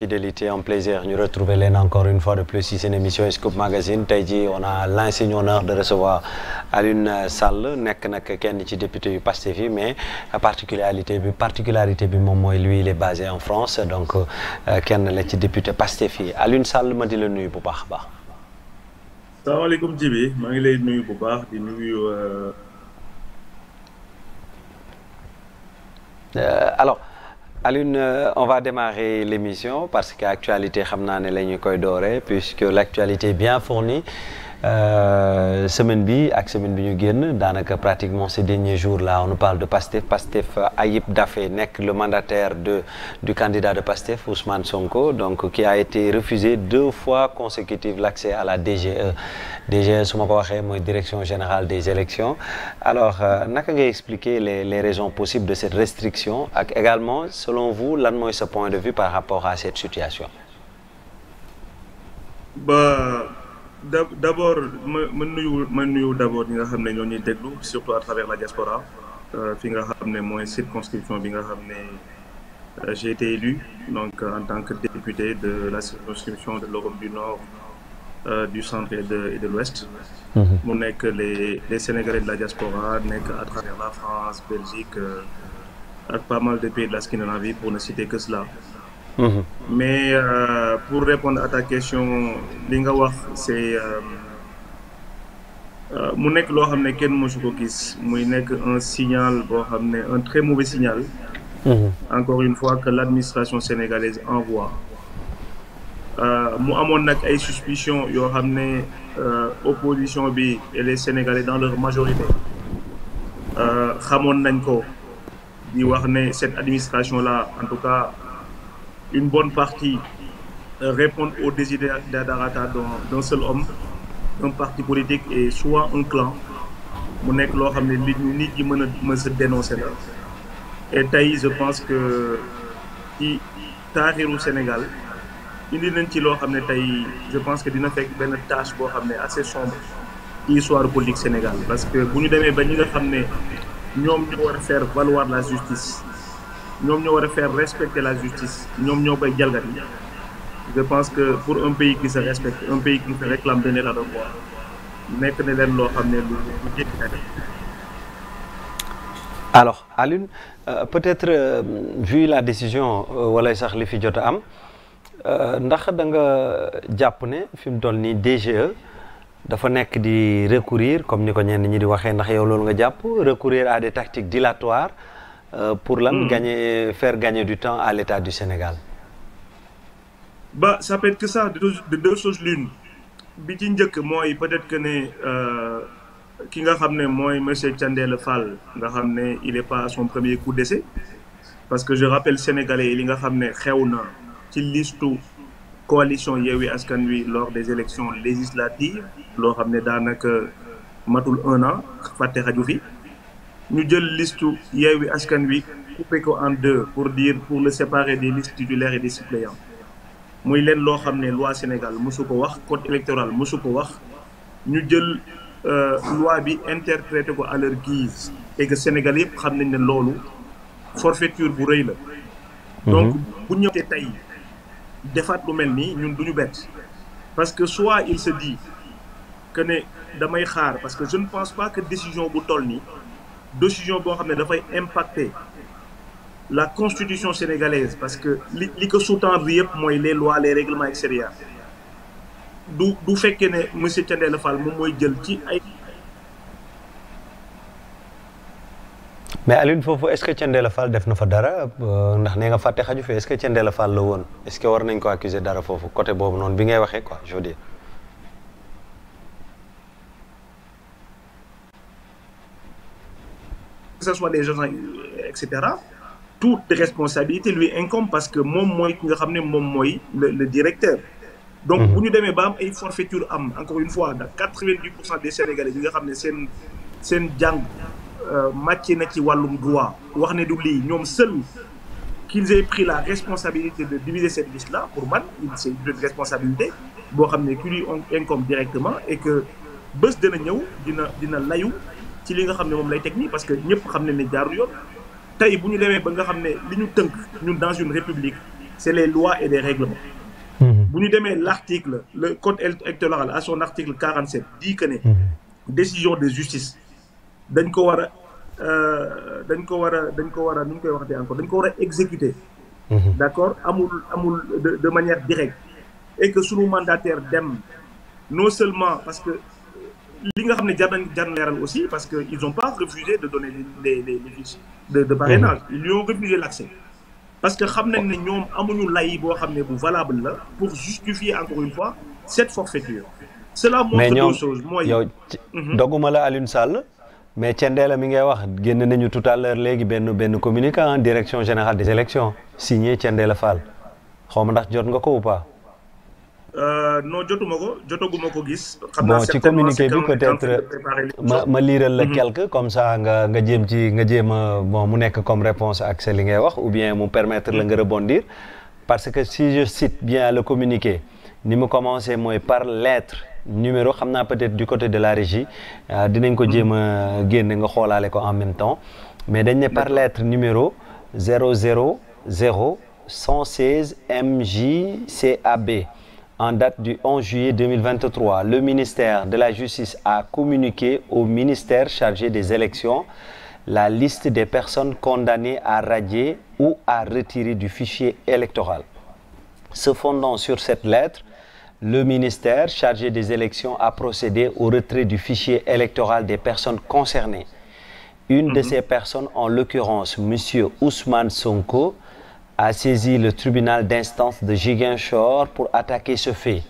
Fidélité, un plaisir ñu retrouver leen encore une fois de plus ci seen émission Scoop Magazine tey jii on a l'insigne honneur de recevoir Alioune Sall nekk nag kenn ci député yu Pastef yi mais particularité bi moom mooy lui il est basé en France donc kenn la ci député Pastef yi Alioune Sall ma di la nuyu bu baax a baax. salaamaaleykum Djibi maa ngi lay nuyu bu baax di nuyu. Alors. Alioune, on va démarrer l'émission parce que actualité xam naa ne la ñu koy dooree puisque l'actualité est bien fournie semaine bi ak semaine bi ñu génn daanaka pratiquement ces derniers jours là on nous parle de Pastef Ayib Daffé nekk le mandataire du candidat de Pastef Ousmane Sonko donc qui a été refusé 2 fois consécutives l'accès à la DGE su ma ko waxee mooy direction générale des élections alors naka ngay expliquer les raisons possibles de cette restriction ak également selon vous lan mooy ce point de vue par rapport à cette situation. D'abord ma nuyu d'abord ñi nga xam ne ñoo ñuy déglu surtout à travers la diaspora fi nga xam ne mooy circonscription bi nga xam ne j'ai été élu donc en tant que député de la circonscription de l'Europe du Nord du centre et de l'Ouest mu nekk les Sénégalais de la diaspora nekk à travers la France Belgique ak pas mal de pays de la Scandinavie pour ne citer que cela. Mais pour répondre à ta question li nga wax c'est mu nekk loo xam ne kenn mësu ko gis muy nekk un signal boo xam ne un très mauvais signal. Encore une fois que l'administration sénégalaise envoie. Mu amoon nag ay suspicions yoo xam ne opposition bi et les Sénégalais dans leur majorité xamoon nañ ko di wax ne cette administration là en tout cas. Une bonne partie répondent aux desiderata d'un seul homme, un parti politique et soit un clan mu nekk loo xam ne nit ñi mën a se dénoncer la. Et tey je pense que ci taariru Sénégal indi nañ ci loo xam ne tey je pense que dina fekk benn tâche boo xam ne assez sombre ci histoire politique Sénégal parce que bu ñu demee ba ñi nga xam ne ñoom ñoo war a faire valoir la justice. ñoom ñoo war a faire respecter la justice ñoom ñoo koy jalgati je pense que pour un pays qui se respecte un pays qui se réclame d'un état de droit nekk na leen loo xam ne lu jékki na. Alors Alioune peut-être vu la décision wala sax li fi jot a am ndax da nga jàpp ne fi mu toll nii DGE dafa nekk di recourir comme ni ko ñenn ñi di waxee ndax yow loolu nga jàpp recourir à des tactiques dilatoires. Pour lan faire gagner du temps à l'État du Sénégal. Ça peut être que ça de deux choses l'une bi ci njëkk mooy peut-être que ne ki nga xam ne mooy monsieur Thiendella Fall nga xam ne il est pas à son premier coup d'essai parce que je rappelle Sénégalais li nga xam ne xew na ci listu coalition Yewwi Askan Wi lors des élections législatives loo xam ne daanaka matul 1 an fàtte xaju fi. ñu jël liste Yewwi Askan Wi coupé ko en 2 pour le séparer des listes titulaires et des suppléants muy leen loo xam ne loi Sénégal mosu ko wax code électoral mosu ko wax ñu jël loi bi interprété ko à leur guise et que Sénégal yëpp xam nañ ne loolu forfaiture bu rëy la. Donc bu ñëwee tey defaat lu mel nii ñun duñu bett parce que soit il se dit que ne damay xaar parce que je ne pense pas que décision bu toll nii. Décision boo xam ne dafay impacter la constitution sénégalaise parce que li ko sous-tendre yëpp mooy les lois les règlements extérieurs du fekkee ne monsieur Thiendella Fall moom mooy jël ci ay. mais Alioune foofu est-ce que Thiendella Fall def na fa dara ndax nee nga fàtte xaju fi est-ce que Thiendella Fall la woon est-ce que war nañ ko accuser dara foofu côté boobu noonu bi ngay waxee quoi je veux dire. Que ce soit des agents etc. Toute responsabilité lui incombe parce que moom mooy ki nga xam ne moom mooy le directeur. Donc bu ñu demee ba am ay forfaiture am encore une fois da 90% des Sénégalais ñi nga xam ne seen jàng màcc na ci wàllum droit wax ne du lii ñoom seuls qu'ils aient pris la responsabilité de diviser cette liste là pour man c'est une responsabilité boo xam ne qui lui incombe directement et que bés dina ñëw dina layu ci li nga xam ne moom lay teg nii parce que ñëpp xam ne jaarul yoon tey bu ñu demee ba nga xam ne li ñu tënk ñun dans une république c'est les lois et les règlements. bu ñu demee l'article le code électoral à son article 47 dit que ne décision de justice dañ ko war a nu ñu koy waxatee encore dañ ko war a exécuter. D'accord amul de manière directe et que sunu mandataire dem non seulement parce que li nga xam ne jar na leeral aussi parce que ils ont pas refusé de donner les fiches de parrainage. Ils lui ont refusé l'accès parce que xam nañ ne ñoom amuñu lay boo xam ne bu valable la pour justifier encore une fois cette forfaiture. Cela montre deux choses mooy yow doguma la Alioune Sall mais Thiendella mi ngay wax génn nañu tout à l'heure léegi benn communiqué en direction générale des élections signé Thiendella Fall xaw ma ndax jot nga ko ou pas. non jotaguma ko gis. Bon ci communiqué bi peut-être ma liiral la quelque comme ça nga jéem a bon mu nekk comme réponse ak li ngay wax ou bien mu permettre la nga rebondir parce que si je cite bien le communiqué ni mu commencé mooy par lettre numéro xam naa peut-être du côté de la régie dinañ ko jéem a génne nga xoolaale ko en même temps mais dañ ne par lettre numéro 000 116 MJCAB en date du 11 juillet 2023, le ministère de la Justice a communiqué au ministère chargé des élections la liste des personnes condamnées à radier ou à retirer du fichier électoral. Se fondant sur cette lettre, le ministère chargé des élections a procédé au retrait du fichier électoral des personnes concernées. Une de ces personnes, en l'occurrence Monsieur Ousmane Sonko, a saisi le tribunal d'instance de Ziguinchor pour attaquer ce fait.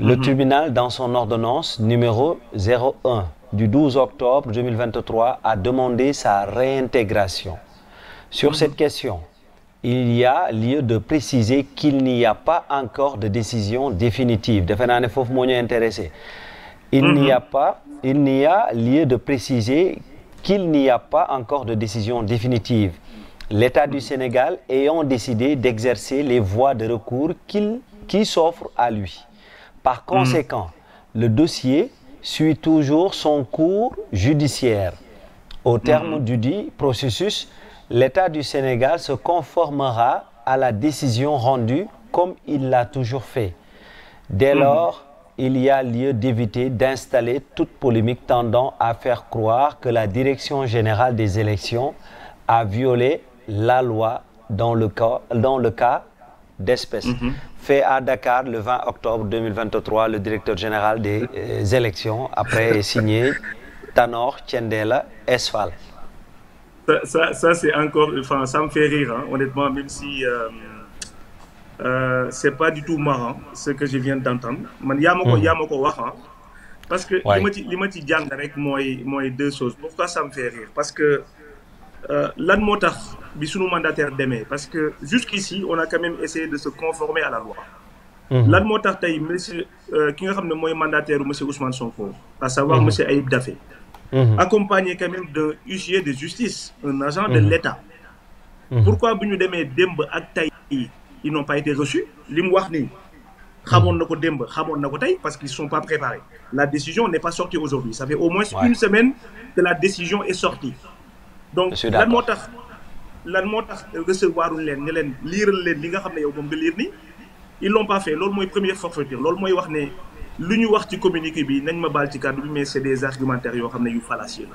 Le tribunal, dans son ordonnance numéro 01 du 12 octobre 2023, a demandé sa réintégration. Sur cette question, il y a lieu de préciser qu'il n'y a pas encore de décision définitive. Defe naa ne foofu moo ñu intéressé. Il n'y a lieu de préciser qu'il n'y a pas encore de décision définitive. L'État du Sénégal ayant décidé d'exercer les voies de recours qui s'offrent à lui. Par conséquent, le dossier suit toujours son cours judiciaire. Au terme du dit processus, l'État du Sénégal se conformera à la décision rendue comme il l'a toujours fait. Dès lors, il y a lieu d'éviter d'installer toute polémique tendant à faire croire que la Direction générale des élections a violé la loi dans le cas d'espèce. Fait à Dakar le 20 octobre 2023, le directeur général des élections après signé Tanor Thiendella Fall. Ça c'est encore, enfin ça me fait rire hein, honnêtement, même si c'est pas du tout marrant ce que je viens d'entendre. Man yaa ma ko wax hein, parce que li ma ci jàng rek mooy deux choses. Pourquoi ça me fait rire? Parce que lan moo tax bi sunu mandataire demee parce que jusqu'ici on a quand même essayé de se conformer à la loi. Lan moo tax tey monsieur ki nga xam ne mooy mandataire monsieur Ousmane Sonko, à savoir monsieur Ayib Daffé, accompagné quand même d'un huissier de justice, un agent de l'État. Pourquoi bu ñu demee démb ak tey ils n'ont pas été reçus? Li mu wax ni xamoon na ko démb xamoon na ko tey parce qu'ils ne sont pas préparés. La décision n'est pas sortie aujourd'hui. Ça fait au moins une semaine que la décision est sortie. Donc lan moo tax recevoir leen ne leen liiral leen li nga xam ne yow moom nga liir ni ils l'ont pas fait. Loolu mooy première forfaiture. Loolu mooy wax ne lu ñu wax ci communiqué bi nañ ma baal ci kàddu bi mais c'est des argumentaires yoo xam ne yu fallacieux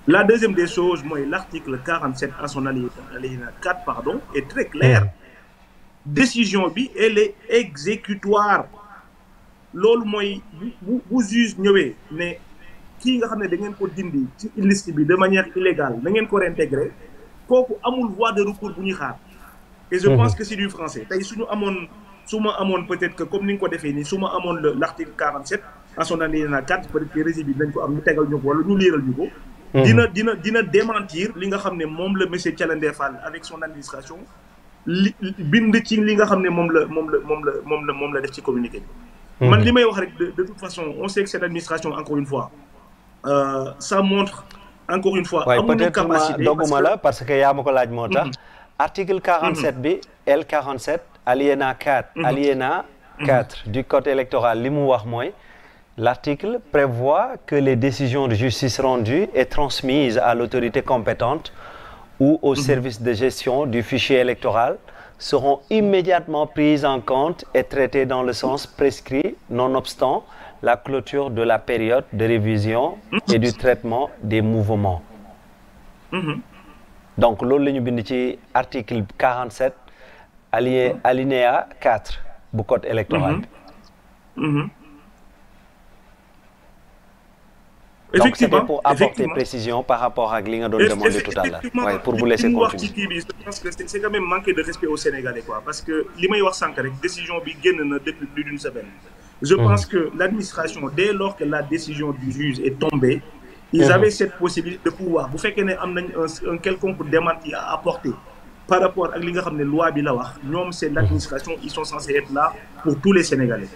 la deuxième des choses mooy l'article 47 à son alinéa 4 pardon est très clair. Décision bi elle est exécutoire. Loolu mooy bu juge ñëwee ne kii nga xam ne da ngeen ko dindi ci liste bi de manière illégale da ngeen ko réintégrer kooku amul voie de recours bu ñuy xaar. Et je pense que c'est du français. Tey su ma amoon peut-être que comme ni nga ko defee nii su ma amoon l'article 47 à son alinéa 4 peut-être que régie bi dañ ko am ñu tegal ñu ko wala ñu liiral ñu ko. dina démentir li nga xam ne moom la monsieur Thiendella Fall avec son administration bind ci li nga xam ne moom la def ci communiqué bi. Man li may wax rek de toute façon on sait que cette administration encore une fois ça montre encore une fois amuñu capacité doguma la parce que yaa ma ko laaj moo tax article 47 bi L47 alinéa 4 du code électoral li mu wax mooy l'article prévoit que les décisions de justice rendues et transmises à l'autorité compétente ou au service de gestion du fichier électoral seront immédiatement prises en compte et traitées dans le sens prescrit, nonobstant la clôture de la période de révision et du traitement des mouvements. Donc loolu la ñu bind ci article 47 alinéa 4 bu code électoral bi. Donc c'était pour apporter précision par rapport à li nga doon demander tout à l'heure. Ouais, pour vous laisser continuer. Je pense que c'est quand même manquer de respect aux Sénégalais quoi, parce que li may wax sànq rek décision bi génn na depuis plus d'une semaine. Je pense que l'administration, dès lors que la décision du juge est tombée, ils avaient cette possibilité de pouvoir bu fekkee ne am nañ un quelconque démenti à apporter par rapport ak li nga xam ne loi bi la wax ñoom c'est l'administration, ils sont censés être là pour tous les Sénégalais.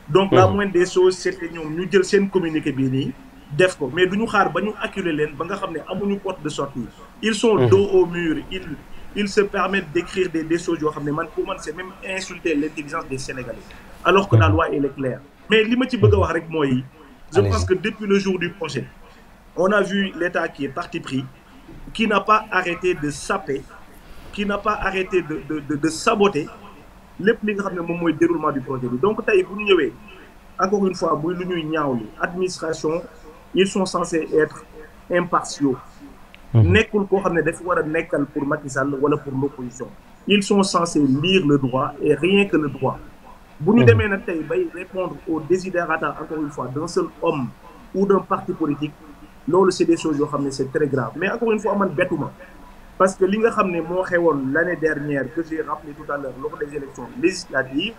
Donc la moindre des choses c'est que ñoom ñu jël seen communiqué bii nii def ko, mais duñu xaar ba ñu acculer leen ba nga xam ne amuñu porte de sortie. Ils sont dos au mur, ils se permettent d'écrire des choses yoo xam ne man pour man c'est même insulter l'intelligence des Sénégalais alors que la loi elle est claire. Mais li ma ci bëgg a wax rek mooy je pense que depuis le jour du procès on a vu l'État qui est parti pris, qui n'a pas arrêté de saper, qui n'a pas arrêté de saboter lépp li nga xam ne moom mooy déroulement du projet bi. Donc tey bu ñu ñëwee encore une fois muy lu ñuy ñaawlu administration ils sont censés être impartiaux. nekkul koo xam ne dafa war a nekkal pour Macky Sall wala pour l'opposition. Ils sont censés lire le droit et rien que le droit. bu ñu demee nag tey bay répondre aux desiderata encore une fois d'un seul homme ou d'un parti politique loolu c'est des choses yoo xam ne c'est très grave. Mais encore une fois man bettuma parce que li nga xam ne moo xewoon l'année dernière que j'ai rappelé tout à l'heure lors des élections législatives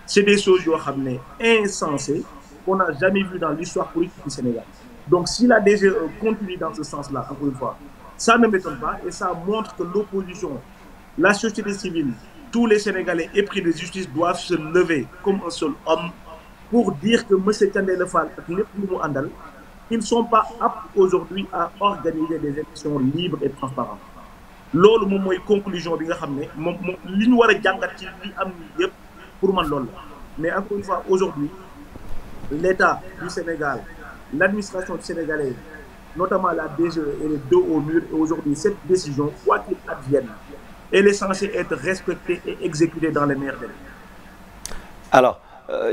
c'est des choses yoo xam ne insensées qu'on n'a jamais vu dans l'histoire politique du Sénégal. Donc si la DGE continue dans ce sens-là encore une fois ça ne m'étonne pas et ça montre que l'opposition, la société civile, tous les Sénégalais épris de justice doivent se lever comme un seul homme pour dire que monsieur Thiendella Fall ak lépp lu mu àndal ils ne sont pas aptes aujourd'hui à organiser des élections libres et transparentes. loolu moom mooy conclusion bi nga xam ne moom li ñu war a jàngat ci li am ni yëpp pour man loolu la. Mais encore une fois aujourd'hui l'État du Sénégal, l'administration sénégalaise, notamment la DGE, elle est dos au mur et aujourd'hui cette décision, quoi qu'il advienne, elle est censée être respectée et exécutée dans les meilleurs délais. Alors,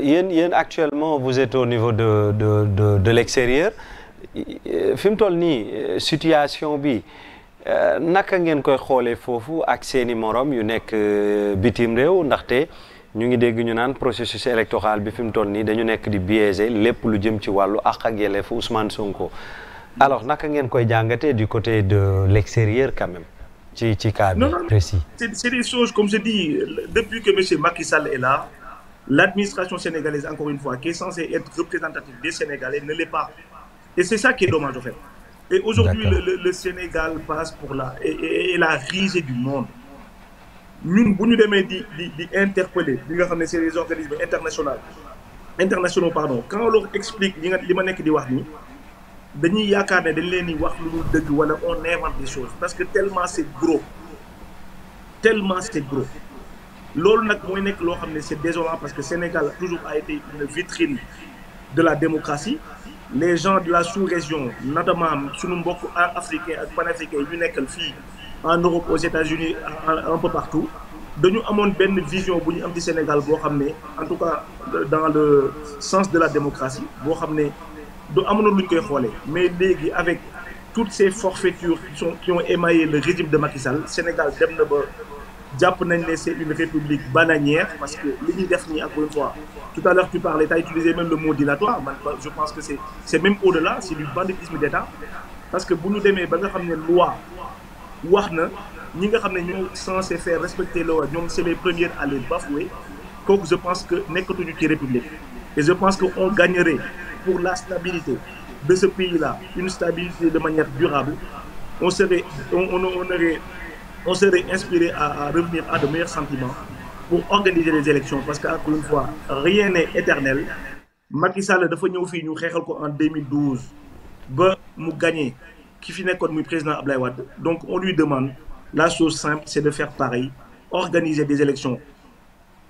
yéen actuellement vous êtes au niveau de l'extérieur fi mu toll nii situation bi naka ngeen koy xoolee foofu ak seeni morom yu nekk bitim réew ndaxte ñu ngi dégg ñu naan processus électoral bi fi mu toll nii dañu nekk di biaiser lépp lu jëm ci wàllu àq ak yelleefu Ousmane Sonko. Alors naka ngeen koy jàngatee du côté de l'extérieur quand même ci cas bi précis. C'est des choses comme je dis depuis que monsieur Macky Sall est là, l'administration sénégalaise encore une fois qui est censée être représentative des Sénégalais ne l'est pas. Et c'est ça qui est dommage en fait. Et aujourd'hui le Sénégal passe pour la risée du monde. Ñun bu ñu demee di interpeller li nga xam ne c'est les organismes internationaux pardon, quand on leur explique li ma nekk di wax nii dañuy yaakaar ne dañ leen di wax lu dul dëgg wala on invente des choses parce que tellement c'est gros loolu nag mooy nekk loo xam ne c'est désolant parce que Sénégal toujours a été une vitrine de la démocratie. Les gens de la sous-région notamment sunu mbokk africain ak panafricain yu nekkal fii en Europe, aux États-Unis, un peu partout dañu amoon benn vision bu ñu am ci Sénégal boo xam ne en tout cas dans le sens de la démocratie boo xam ne du amoon lu ñu koy xoolee. Mais léegi avec toutes ces forfaitures qui ont émaillé le régime de Macky Sall, Sénégal dem na ba jàpp nañ ne c'est une république bananière parce que li ñuy def nii encore une fois tout à l'heure tu parlais, tu as utilisé même le mot dilatoire. Man, je pense que c'est même au-delà, c'est du banditisme d'État parce que bu ñu demee ba nga xam ne loi wax na ñi nga xam ne ñoo censé faire respecter loi ñoom c'est les premiers à les bafouer kooku je pense que nekkatuñu ci république. Et je pense que on gagnerait pour la stabilité de ce pays-là, une stabilité de manière durable. On serait inspiré à revenir à de meilleurs sentiments pour organiser les élections parce qu'encore une fois rien n'est éternel. Macky Sall dafa ñëw fii ñu xeexal ko en 2012 ba mu gagné ki fi nekkoon muy président Ablaye Wade. Donc on lui demande la chose simple, c'est de faire pareil, organiser des élections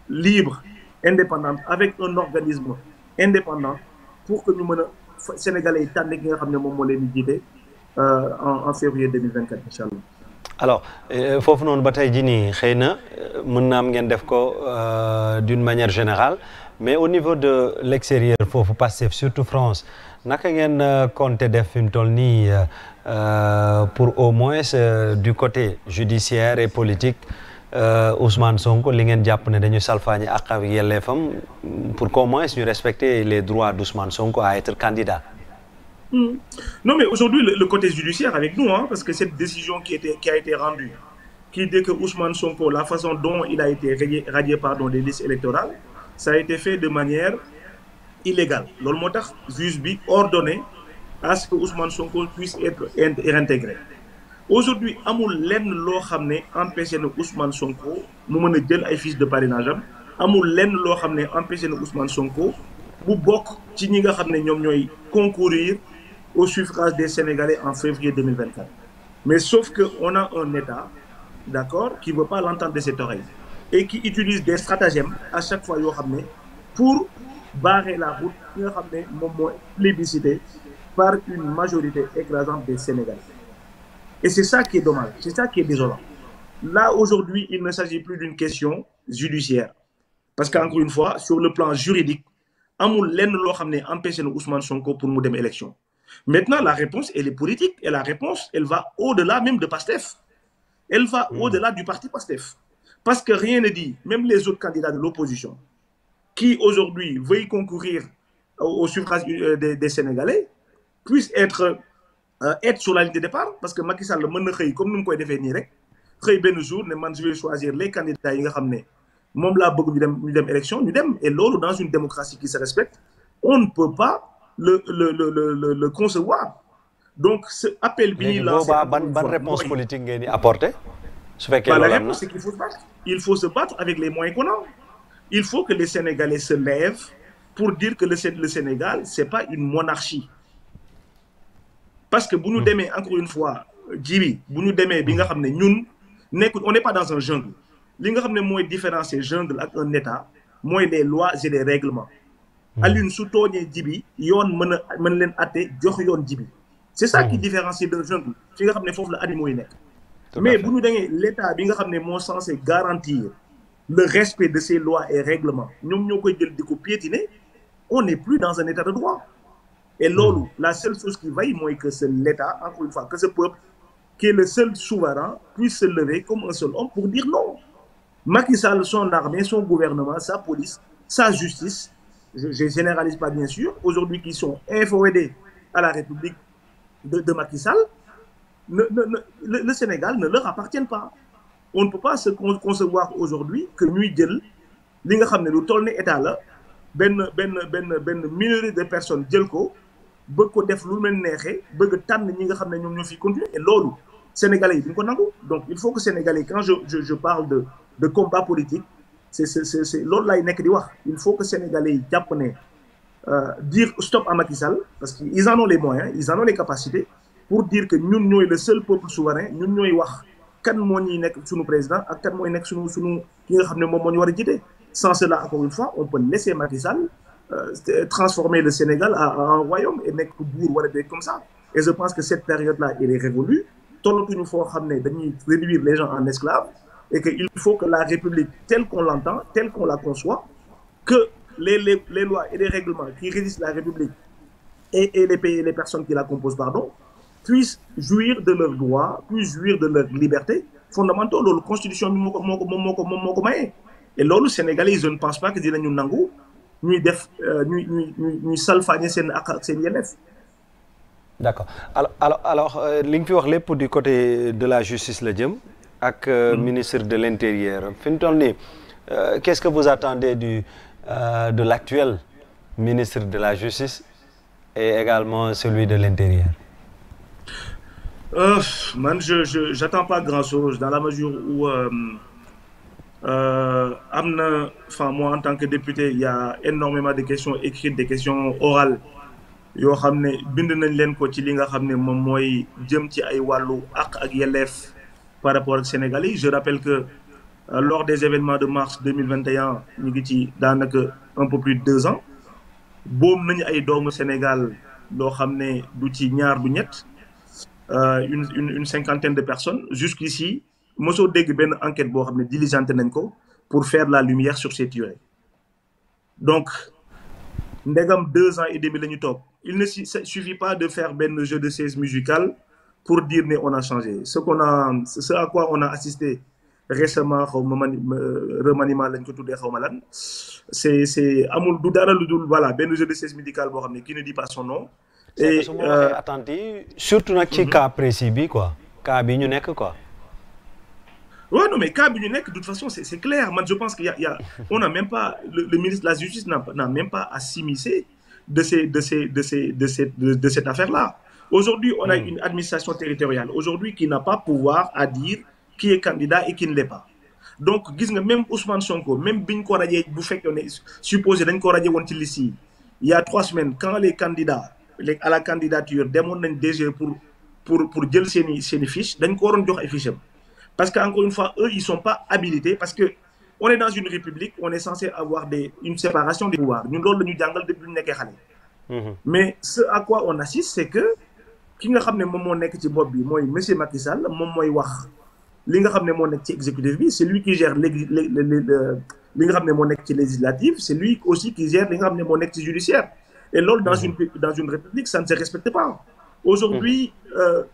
libres, indépendantes avec un organisme indépendant pour que ñu mën a Sénégalais yi tànn ki nga xam ne moom moo leen di jiite en février 2024 inchallah. alors foofu noonu ba tey jii nii xëy na mën na am ngeen def ko d'une manière générale mais au niveau de l'extérieur foofu Pastef surtout France naka ngeen compter def fi mu toll nii pour au moins du côté judiciaire et politique Ousmane Sonko li ngeen jàpp ne dañu salfaañi ak ak yelleefam pour qu'au moins ñu respecter les droits d'Ousmane Sonko à être candidat. Non, mais aujourd'hui, le côté judiciaire avec nous, hein, parce que cette décision qui a été rendue, qui dit que Ousmane Sonko, la façon dont il a été radié des listes électorales, ça a été fait de manière illégale. Le motax juge bi ordonné à ce que Ousmane Sonko puisse être réintégré. Aujourd'hui, amul lenn loo xam ne empêché na Ousmane Sonko mu mën a jël ay fiches de parrainage am amul lenn loo xam ne empêché na Ousmane Sonko bu bokk ci ñi nga xam ne ñoom ñooy concourir au suffrage des Sénégalais en février 2024. Mais sauf qu'on a un État, d'accord, qui ne veut pas l'entendre de cette oreille et qui utilise des stratagèmes à chaque fois pour barrer la route qui est plébiscitée par une majorité écrasante des Sénégalais. Et c'est ça qui est dommage, c'est ça qui est désolant. Là, aujourd'hui, il ne s'agit plus d'une question judiciaire. Parce qu'encore une fois, sur le plan juridique, amul lenn loo xam ne empêché na Ousmane Sonko pour mu dem élection. Maintenant, la réponse, elle est politique et la réponse, elle va au-delà même de PASTEF. Elle va au-delà du parti PASTEF. Parce que rien ne dit, même les autres candidats de l'opposition, qui aujourd'hui veuillent concourir au suffrage des Sénégalais, puissent être sur la ligne de départ. Parce que Macky Sall, comme nous le faisons, ben jour, je vais choisir les candidats qui ont une élection, et l'autre, dans une démocratie qui se respecte, on ne peut pas le concevoir. Donc, ce appel bien lancé. Bonne réponse politique apportée. La réponse, c'est qu'il faut se battre. Il faut se battre avec les moyens qu'on a. Il faut que les Sénégalais se lèvent pour dire que le Sénégal, ce n'est pas une monarchie. Parce que vous nous démez, encore une fois, Djibi, vous nous démez, on n'est pas dans un jungle. Ce qui différence c'est jungle avec un État, moi les lois et les règlements. Alune soutogne Djibi, yon mën len até jox yon Djibi. C'est ça qui différencie d'un jungle. Fi nga xamné fofu la animaux yi nek. Mais bu ñu déngé l'état bi nga xamné mo censé garantir le respect de ces lois et règlements, ñom ñokoy jël diko piétiner, on n'est plus dans un état de droit. Et lolu, la seule chose qui vaille moi que c'est l'état, encore une fois, que ce peuple qui est le seul souverain puisse se lever comme un seul homme pour dire non. Macky Sall, son armée, son gouvernement, sa police, sa justice, je ne généralise pas bien sûr, aujourd'hui qui sont inféodés à la République de Macky Sall, le Sénégal ne leur appartient pas. On ne peut pas se concevoir aujourd'hui que nous, li nga xamné lu toll ni état la ben minorité de personnes jël ko bëgg ko def lu leen nexé bëgg tan ñi nga xamné ñom ñoo fi continuer et lolu sénégalais yi duñ ko nangu. Donc il faut que sénégalais quand je parle de combat politique c'est lolu lay nek di wax. Il faut que sénégalais yi japp né dire stop à Macky Sall parce qu'ils en ont les moyens, ils en ont les capacités pour dire que ñun ñoy le seul peuple souverain, ñun ñoy wax kan moo ñuy nekk suñu président ak kan mooy nekk suñu ki nga xam ne moom moo ñu war a jiite. Sans cela, encore une fois, on peut laisser Macky Sall transformer le Sénégal en un royaume et nekk buur wala des comme ça. Et je pense que cette période-là, elle est révolue. Tollatuñu foo xam ne dañuy réduire les gens en esclaves et qu'il faut que la République, telle qu'on l'entend, telle qu'on la conçoit, que les lois et les règlements qui régissent la République et les pays et les personnes qui la composent, pardon, puissent jouir de leurs droits, puissent jouir de leur liberté fondamentale. La Constitution moko maye. Et là, les Sénégalais, je ne pense pas que dinañu nangu ñuy salfaañe seen ak ak seen yelleef. D'accord. Alors li nga fi wax lépp du côté de la justice la jëm ak ministre de l'Intérieur. Fi mu toll nii qu'est-ce que vous attendez de l'actuel ministre de la Justice et également celui de l'Intérieur? J'attends pas grand-chose dans la mesure où moi en tant que député, il y a énormément de questions écrites, des questions orales. Yo xamné bind nañ leen ko ci li nga xamné mom moy jëm ci ay walu ak yelleef par rapport aux Sénégalais. Je rappelle que lors des événements de mars 2021, ñu ngi ci danaka un peu plus de 2 ans, boom nañ ay doomu Sénégal lo xamné du ci ñaar du ñett une cinquantaine de personnes jusqu'ici mosoo dégg benn enquête boo xam ne diligenté nañ ko pour faire la lumière sur ces tueries donc ndegam 2 ans et demi la ñu toog il ne suffit pas de faire benn jeu de chaises musicales pour dire ne on a changé ce à quoi on a assisté récemment xaw ma remaniement lañ ko tuddee xaw ma lan c'est amul du dara lu dul voilà benn jeu de chaises musicales boo xam ne qui ne dit pas son nom. et su ma waxee attentif surtout nag ci cas précis bi quoi cas bi ñu nekk quoi. Ouais, non, mais cas bi ñu nekk de toute façon c'est clair. Moi, je pense qu'il y a on n'a même pas le ministre de la Justice n'a même pas à s'immiscer de cette affaire-là. Aujourd'hui, on a une administration territoriale aujourd'hui qui n'a pas pouvoir à dire qui est candidat et qui ne l'est pas. Donc, gis nga même Ousmane Sonko, même biñ ko radié bu fekkee ne supposé dañ ko radié woon ci liste yi il y a 3 semaines quand les candidats à la candidature demoon nañ DG pour jël seeni fiches dañ ko waroon jox ay fiches. Parce qu'encore une fois, eux, ils ne sont pas habilités parce qu'on est dans une république, on est censé avoir une séparation des pouvoirs. Nous, nous avons depuis le Mais ce à quoi on assiste, c'est que, qui nga xamné mom mo nek ci bopp bi moy monsieur Macky Sall mom moy wax li nga xamné mo nek ci exécutif bi c'est lui qui gère li nga xamné mo nek ci législatif, c'est lui aussi qui gère li nga xamné mo nek ci judiciaire. Et là dans une république, ça ne se respecte pas. Aujourd'hui,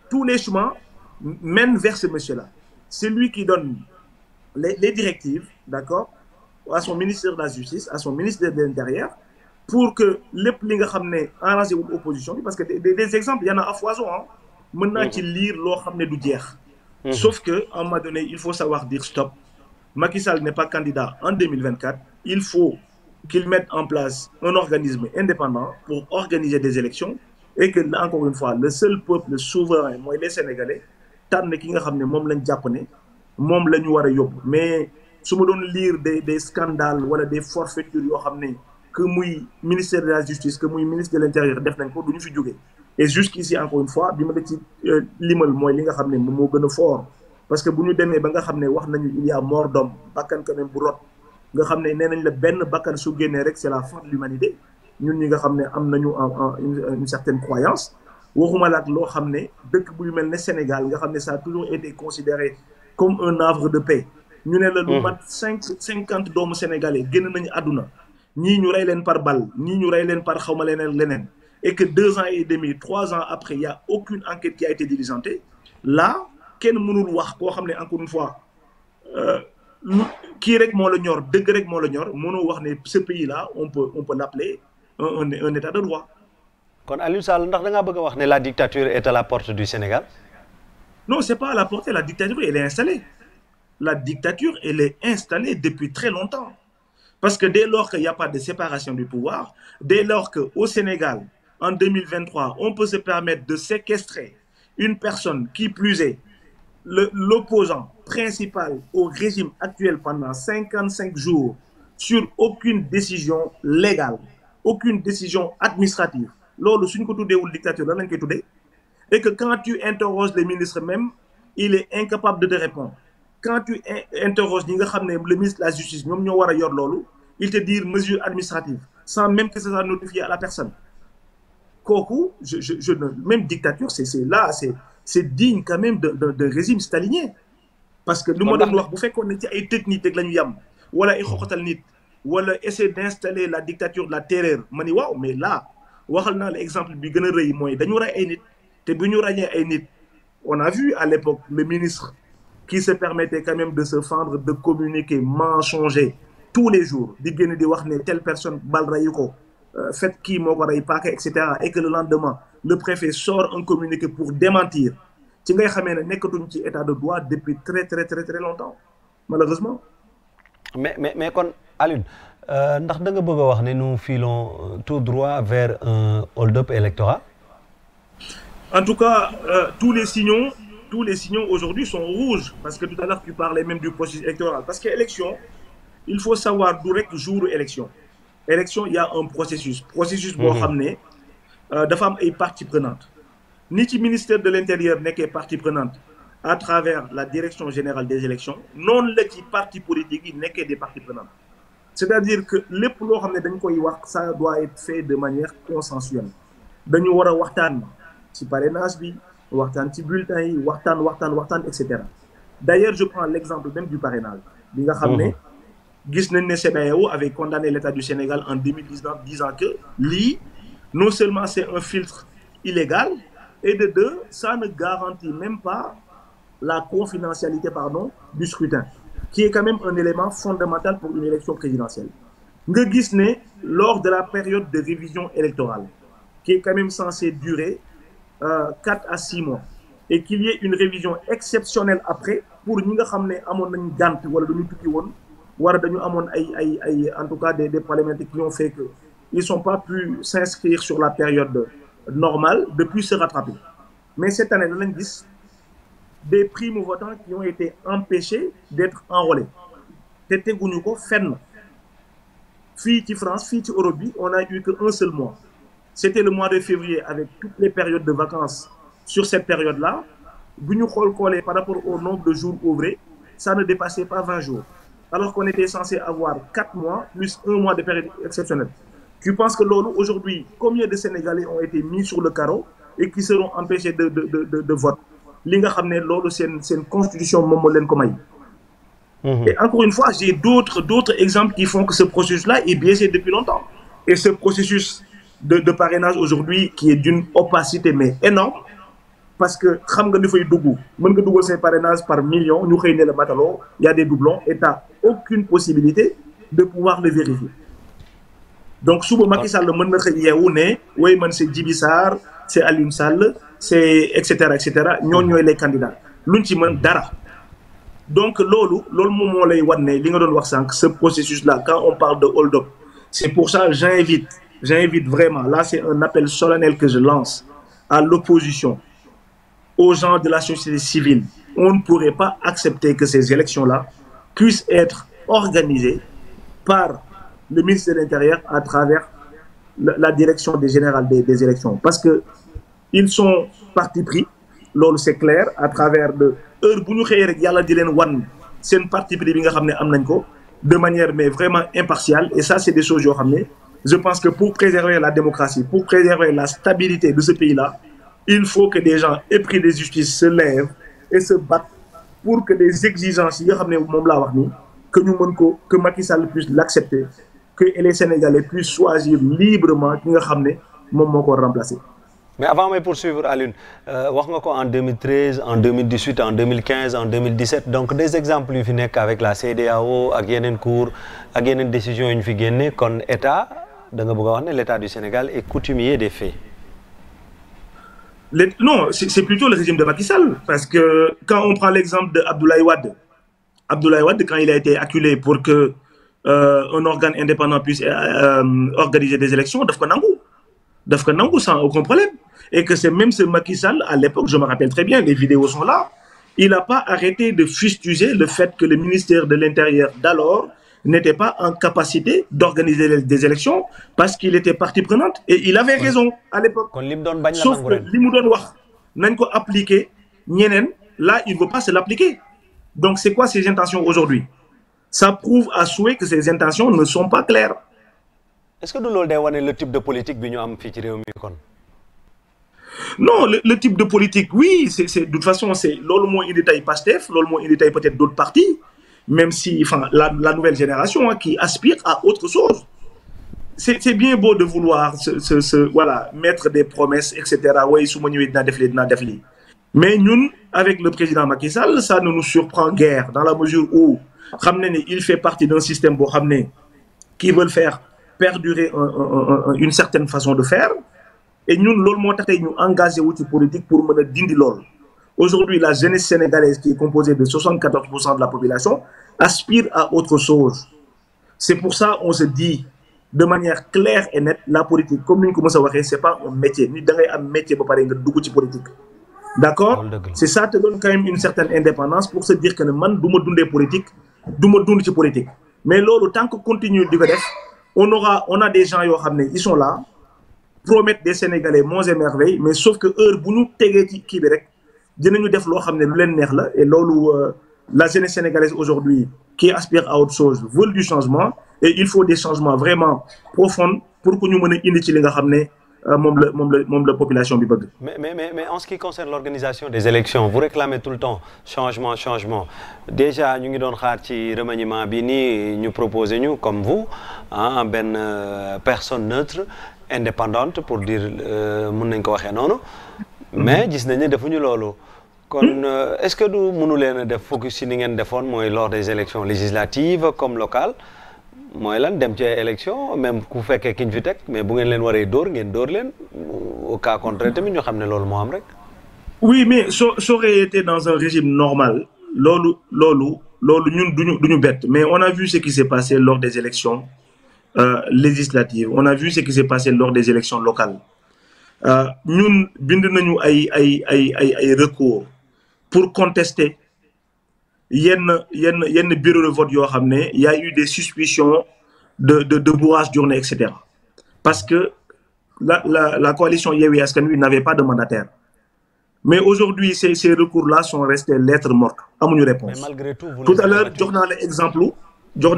tous les chemins mènent vers ce monsieur-là. C'est lui qui donne les directives, d'accord, à son ministère de la Justice, à son ministère de l'Intérieur, pour que les li nga xam ne arrangé wul opposition bi parce que des exemples il y en a à foison ah. mën naa ci lire loo xam ne du jeex. Sauf que à un moment donné il faut savoir dire stop. Macky Sall n'est pas candidat en 2024. Il faut qu'il mette en place un organisme indépendant pour organiser des élections et que là, encore une fois le seul peuple souverain mooy les Sénégalais. Tànn ki nga xam ne moom lañ jàpp ne moom la ñu war a yóbbu mais su ma doon lire des scandales wala des forfaitures yoo xam ne que muy ministère de la justice que muy ministre de l'intérieur def nañ ko du ñu fi jógee et jusqu'ici encore une fois bi ma la ci limal mooy li nga xam ne moo gën a fort parce que bu ñu demee ba nga xam ne wax nañu il y a mort d'homme bakkan quand même bu rot nga xam ne nee nañ la benn bakkan su génnee rek c'est la fin de l'humanité ñun ñi nga xam ne am nañu une certaine croyance. waxuma la ak loo xam ne dëkk buy mel ne Sénégal nga xam ne ça a toujours été considéré comme un havre de paix. ñu ne la lu mat 50 doomu sénégalais génn nañu àdduna ñii ñu rey leen par balle ñii ñu rey leen par xawma leneen et que 2 ans et demi 3 ans après il y a aucune enquête qui a été diligentée là kenn mënul wax koo xam ne encore une fois kii rek moo la ñor dëgg rek moo la ñor mënoo wax ne ce pays là on peut l'appeler un état de droit. Kon Aliou Sall ndax da nga bëgg a wax ne la dictature est à la porte du Sénégal? Non, c'est pas à la porte, la dictature elle est installée. La dictature elle est installée depuis très longtemps. Parce que dès lors qu'il n'y a pas de séparation du pouvoir, dès lors qu'au Sénégal, en 2023, on peut se permettre de séquestrer une personne qui plus est l'opposant principal au régime actuel pendant 55 jours sur aucune décision légale, aucune décision administrative. Loolu suñ ko tuddeewul dictature lan lañ koy tuddee et que quand tu interroges les ministres même il est incapable de te répondre quand tu interroges ñi nga xam ne le ministre de la justice ñoom ñoo war a yor loolu il te dit mesure administrative sans même que ça soit notifié à la personne kooku je même dictature c'est digne quand même de régime stalinien parce que lu ma doon wax bu fekkoon ne ci ay technique rek la ñu yam wala ay xoxatal nit wala essayer d'installer la dictature de la terreur ma ni waaw mais là waxal naa la exemple bi gën a rëy mooy dañu rey ay nit te bu ñu ràññee ay nit on a vu à l'époque le ministre qui se permettait quand même de se fendre de communiquer mensonger tous les jours di génn di wax ne telle personne bal reyu ko fait kii moo ko rey paaka et cetera et que le lendemain le préfet sort un communiqué pour démentir ci ngay xamee ne nekkatuñ ci état de droit depuis très très très très longtemps malheureusement. mais kon Alioune ndax da nga bëgg a wax ne nous filons tout droit vers un hold-up électoral? En tout cas, tous les signaux aujourd'hui sont rouges parce que tout à l'heure tu parlais même du processus électoral parce que élection, il faut savoir du rek jour élection. Élection, il y a un processus boo xam ne dafa am ay parties prenantes. Ni ci ministère de l'Intérieur nekkee partie prenante à travers la direction générale des élections noonu la ci partis politiques yi nekkee des parties prenantes. C'est-à-dire que lépp loo xam ne dañ koy wax ça doit être fait de manière consensuelle dañu war a waxtaan ci parrainage bi waxtaan ci bulletin yi waxtaan et cetera. D'ailleurs je prends l'exemple même du parrainage bi nga xam ne gis nañ ne CEDEAO avait condamné l'État du Sénégal en 2019 disant que lii non seulement c'est un filtre illégal et de deux ça ne garantit même pas la confidentialité du scrutin qui est quand même un élément fondamental pour une élection présidentielle. Nga gis ne lors de la période de révision électorale qui est quand même censée durer 4 à 6 mois et qu'il y ait une révision exceptionnelle après pour ñi nga xam ne amoon nañ gànt wala dañu tukki woon wala dañu amoon ay en tout cas des problématiques qui ont fait que ils sont pas pu s'inscrire sur la période normale de plus se rattraper. Mais cette année da lañ gis des primo-votants qui ont été empêchés d'être enrôlés te teguñu ko fenn. Fii ci France fii ci Europe bi on a eu que un seul mois. C'était le mois de février avec toutes les périodes de vacances sur cette période-là. Bu ñu xoolee par rapport au nombre de jours ouvrés, ça ne dépassait pas 20 jours. Alors qu'on était censé avoir 4 mois plus 1 mois de période exceptionnelle. Tu penses que loolu aujourd'hui, combien de Sénégalais ont été mis sur le carreau et qui seront empêchés de vote? Li nga xam ne loolu seen constitution moom moo leen ko may. Et encore une fois, j'ai d'autres exemples qui font que ce processus-là est biaisé depuis longtemps. Et ce processus de parrainage aujourd'hui qui est d'une opacité mais énorme, parce que xam nga dafay dugg mën nga dugal say parrainage par million ñu xëy ne la mataloo y a des doublons et t'as aucune possibilité de pouvoir le vérifier. Donc suba Macky Sall mën na xëy yeewu ne way man c'est Djibi Sarr c'est Alioune Sall c'est et cetera ñooy les candidats luñ ci mën dara. Donc loolu moom moo lay wan ne li nga doon wax sànq ce processus-là quand on parle de hold-up c'est pour ça j'invite vraiment là c'est un appel solennel que je lance à l'opposition, aux gens de la société civile. On ne pourrait pas accepter que ces élections-là puissent être organisées par le ministre de l'Intérieur à travers la direction générale des élections. Parce que ils sont parti pris, loolu c'est clair, à travers de heure bu ñu xëyee rek yàlla di leen wan seen parti pris bi nga xam ne am nañ ko de manière mais vraiment impartiale. Et ça c'est des choses yoo xam ne je pense que pour préserver la démocratie, pour préserver la stabilité de ce pays-là, il faut que des gens épris de justice se lèvent et se battent pour que les exigences yi nga xam ne moom laa wax ni que ñu mën ko que Macky Sall puisse l'accepter, que les Sénégalais puissent choisir librement ki nga xam ne moom moo ko remplacer. Mais avant may poursuivre Alioune wax nga ko en 2013 en 2018 en 2015 en 2017 donc des exemples yu fi nekk avec la CEDEAO ak yeneen cours ak yeneen décisions yu ñu fi génne kon état da nga bëgg a wax ne l'état du Sénégal est coutumier des faits. Non, c'est plutôt le régime de Macky Sall parce que quand on prend l'exemple de Abdoulaye Wade quand il a été acculé pour que un organe indépendant puisse organiser des élections daf ko nangu sans aucun problème. Et que c'est même ce Macky Sall, à l'époque, je me rappelle très bien, les vidéos sont là, il n'a pas arrêté de fustiger le fait que le ministère de l'Intérieur d'alors n'était pas en capacité d'organiser des élections parce qu'il était partie prenante. Et il avait raison à l'époque. Sauf que li mu doon wax nañ ko appliquer ñeneen, là, il ne veut pas se l'appliquer. Donc, c'est quoi ses intentions aujourd'hui? Ça prouve à souhait que ses intentions ne sont pas claires. Est-ce que du loolu day wane le type de politique bi ñu am fii ci réew mi kon? Non, le type de politique, oui, de toute façon, c'est loolu moo indi tey Pastef, loolu moo indi tey peut-être d'autres partis, même si, enfin, la nouvelle génération qui aspire à autre chose. C'est bien beau de vouloir voilà, mettre des promesses, etc. Oui, su ma ñëwee dinaa def lii. Mais ñun, avec le président Macky Sall, ça ne nous surprend guère, dans la mesure où xam ne il fait partie d'un système boo xam ne qui veulent faire perdurer une certaine façon de faire. Et nous, loolu moo tax tey ñu engagé wu ci politique pour mën a dindi lool. Aujourd'hui, la jeunesse sénégalaise qui est composée de 74% de la population aspire à autre chose. C'est pour ça on se dit de manière claire et nette la politique comme ni ñu ko mës a waxee c'est pas un métier nit da ngay am métier ba pare nga dugg ci politique. D'accord? C'est ça te donne quand même une certaine indépendance pour se dire que ne man du ma dundee politique du ma dund ci politique. Mais loolu tant que continue di ko def on a des gens yoo xam ne ils sont là. Promettre des Sénégalais monts et merveilles mais sauf que heure bu ñu tegee ci kii bi rek dinañu def loo xam ne lu leen neex la et loolu la jeunesse sénégalaise aujourd'hui qui aspire à autre chose veulent du changement et il faut des changements vraiment profonds pour que ñu mën a indi ci li nga xam ne moom la population bi bëgg. Mais en ce qui concerne l'organisation des élections vous réclamez tout le temps changement déjà ñu ngi doon xaar ci remaniement bi nii ñu proposer ñu comme vous benn personne neutre indépendante pour dire mën nañ ko waxee noonu. mais gis nañ ne defuñu loolu. kon est-ce que du mënu leen a def focus ci ni ngeen defoon mooy lors des élections législatives comme locales. mooy lan dem ci élection même ku fekkee ki ñu fi teg mais bu ngeen leen waree dóor ngeen dóor leen au cas contraire tamit ñu xam ne loolu moo am rek. oui mais ça aurait été dans un régime normal loolu ñun duñu bett mais on a vu ce qui s'est passé lors des élections législatives on a vu ce qui s'est passé lors des élections locales ñun bind nañu ay recours pour contester. yenn bureau de vote yoo xam ne y a eu des suspicions de bourrage d'urne etc. parce que la coalition Yewwi Askan Wi n'avait pas de mandataire mais aujourd'hui ces recours-là sont restés lettres mortes amuñu réponse. Mais malgré tout à l'heure jox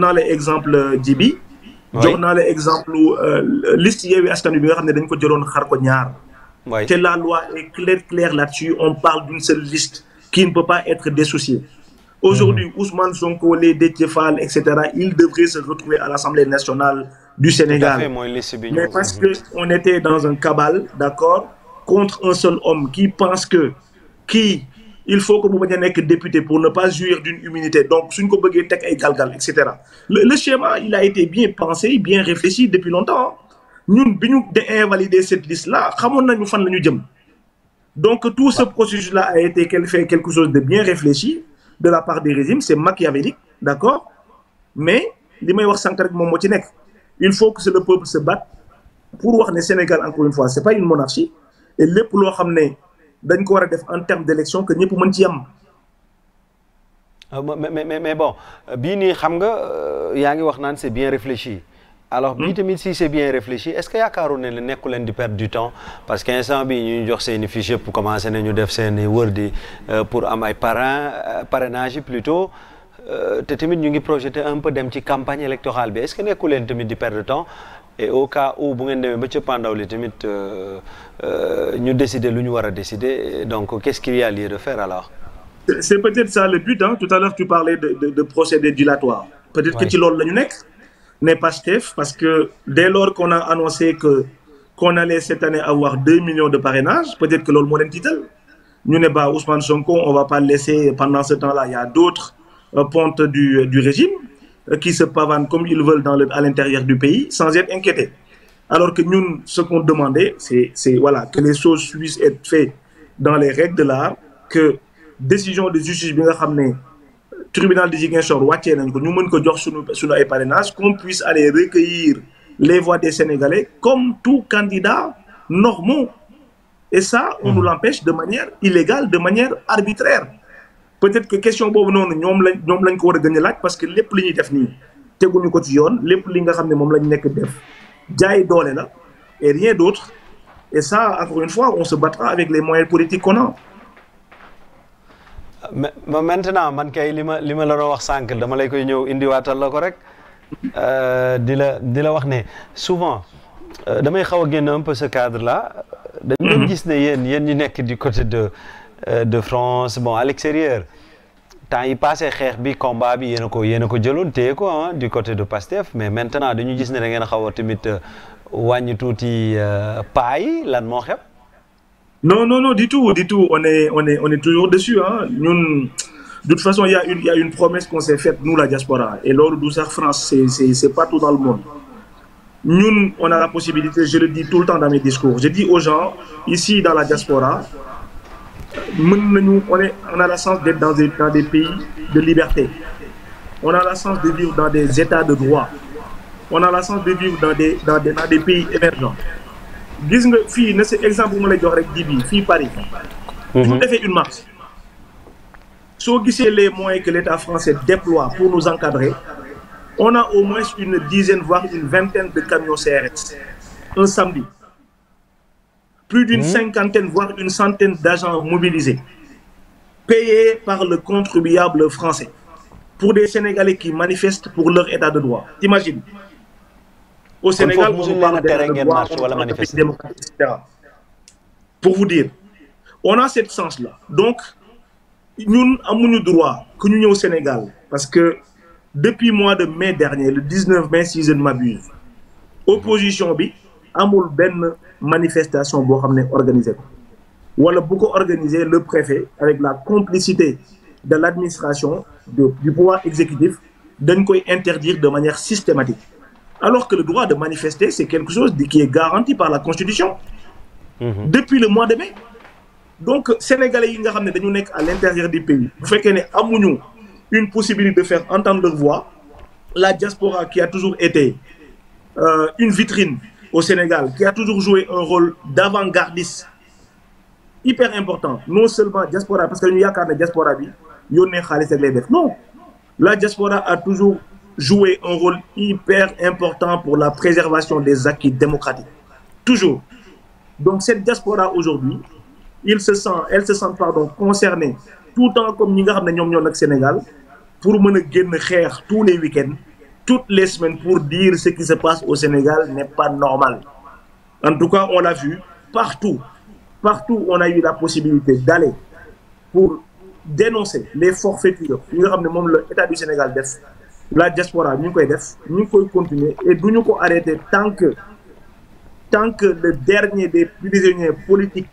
naa la exemple Djibi. jox naa la exemple liste Yewwi Askan Wi bi nga xam ne dañ ko jëloon xar ko ñaar. te la loi est claire là-dessus on parle d'une seule liste qui ne peut pas être dissociée. Aujourd'hui, Ousmane Sonko, les Déthié Fall, etc., ils devraient se retrouver à l'Assemblée nationale du Sénégal. Mais parce qu'on était dans un cabale, d'accord, contre un seul homme qui pense que il faut que vous soyez député pour ne pas jouir d'une immunité. Donc, si vous voulez galgal, etc. Le schéma, il a été bien pensé, bien réfléchi depuis longtemps. Nous, nous invalider cette liste-là, donc, tout ce processus-là a été fait quelque chose de bien réfléchi. De la part des régimes, c'est machiavélique, d'accord? Mais, il faut que le peuple se batte pour voir le Sénégal, encore une fois, ce n'est pas une monarchie. Et les pour en termes d'élection, que nous pouvons dire. Mais bon, c'est bien réfléchi. Alors, si c'est bien réfléchi, est-ce qu'il y a ne de perdre du temps? Parce qu'un instant, nous avons une fiche pour commencer à faire pour un parrainage plutôt. Nous avons projeté un peu de campagne électorale. Est-ce que nous avons de perdre du temps? Et au cas où nous avons décidé ce que nous avons décidé, donc qu'est-ce qu'il y a lieu de faire alors? C'est peut-être ça le but. Tout à l'heure, tu parlais de procédés dilatoires. Peut-être que tu l'as n'est pas Steph, parce que dès lors qu'on a annoncé qu'on allait cette année avoir 2 millions de parrainages, peut-être que l'on a titre. Nous n'est pas Ousmane Sonko, on ne va pas le laisser pendant ce temps-là. Il y a d'autres pontes du régime qui se pavanent comme ils veulent à l'intérieur du pays sans être inquiétés. Alors que nous, ce qu'on demandait, c'est voilà, que les choses puissent être faites dans les règles de l'art, que décision de justice bien ramenée. Tribunal de Ziguinchor, qu'on puisse aller recueillir les voix des Sénégalais comme tout candidat normaux. Et ça, on nous l'empêche de manière illégale, de manière arbitraire. Peut-être que question bobu non ñom lañ ko wara gëna laaj parce que lepp li ñuy def ni téguñu ko ci yoon lepp li nga xamné mom lañ nekk def jaay doolé la et rien d'autre. Et ça, encore une fois, on se battra avec les moyens politiques qu'on a. Maintenant man kay lima la wax sank dama lay koy ñew indi watal la ko rek dila wax né souvent damay xawa génn un peu ce cadre là dañu gis né yeen ñi nekk du côté de France bon à l'extérieur temps yi passé xex bi combat bi yéna ko jëlone téé ko du côté de Pastef mais maintenant dañu gis né da ngeen xawa tamit wañi touti paay lan mo xew. Non, du tout. On est toujours dessus. Nous, de toute façon, il y a une promesse qu'on s'est faite, nous, la diaspora. Et lors de France, c'est partout dans le monde. Nous, on a la possibilité, je le dis tout le temps dans mes discours, je dis aux gens, ici, dans la diaspora, on a la chance d'être dans des pays de liberté. On a la chance de vivre dans des états de droit. On a la chance de vivre dans des pays émergents. Gis nga fii na c'est exemple bu ma lay jox rek Djibi fii Paris. Su defee une marche. Soo gisee les moyens que l'État français déploie pour nous encadrer, on a au moins une dizaine voire une vingtaine de camions CRS un samedi. Plus d'une cinquantaine voire une centaine d'agents mobilisés, payés par le contribuable français pour des Sénégalais qui manifestent pour leur état de droit. T'imagines? Au Sénégal, on nous parle de marche ou la manifestation, etc. Pour vous dire, on a cette chance-là. Donc, nous avons le droit que nous sommes au Sénégal, parce que depuis le mois de mai dernier, le 19 mai, si je ne m'abuse, opposition bi amul ben manifestation bo xamné organisée wala bu ko organiser le préfet avec la complicité de l'administration du pouvoir exécutif dañ koy interdire de manière systématique alors que le droit de manifester c'est quelque chose qui est garanti par la Constitution depuis le mois de mai. Donc sénégalais yi nga xamné dañu nek à l'intérieur du pays bu féké né amuñu une possibilité de faire entendre leur voix, la diaspora qui a toujours été une vitrine au Sénégal, qui a toujours joué un rôle d'avant-gardiste hyper important. Non seulement diaspora, parce que nous avons diaspora, non, la diaspora a toujours joué un rôle hyper important pour la préservation des acquis démocratiques. Toujours. Donc cette diaspora aujourd'hui, elle se sent concernée, tout le temps comme nous avons au Sénégal, pour mener tous les week-ends, toutes les semaines pour dire ce qui se passe au Sénégal n'est pas normal. En tout cas, on l'a vu partout. Partout, on a eu la possibilité d'aller pour dénoncer les forfaitures. L'État du Sénégal, la diaspora, nous pouvons continuer et nous pouvons arrêter tant que le dernier des prisonniers politiques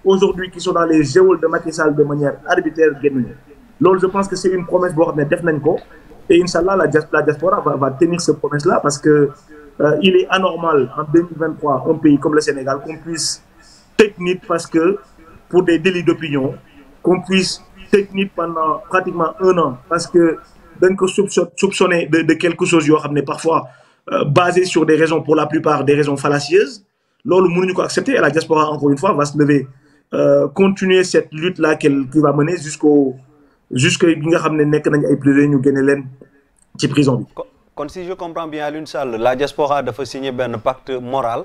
aujourd'hui qui sont dans les geôles de Macky Sall de manière arbitraire gagnent. Je pense que c'est une promesse pour nous. Et Inch'Allah, la diaspora va tenir cette promesse-là parce que il est anormal en 2023, un pays comme le Sénégal, qu'on puisse technique parce que pour des délits d'opinion, qu'on puisse technique pendant pratiquement 1 an parce que d'un coup soupçonné de quelque chose qui est parfois basé sur des raisons, pour la plupart des raisons fallacieuses. Là, nous ne pouvons accepter et la diaspora, encore une fois, va se lever, continuer cette lutte-là qui va mener jusqu'à prison. Si je comprends bien, Alioune Sall, la diaspora doit signer un pacte moral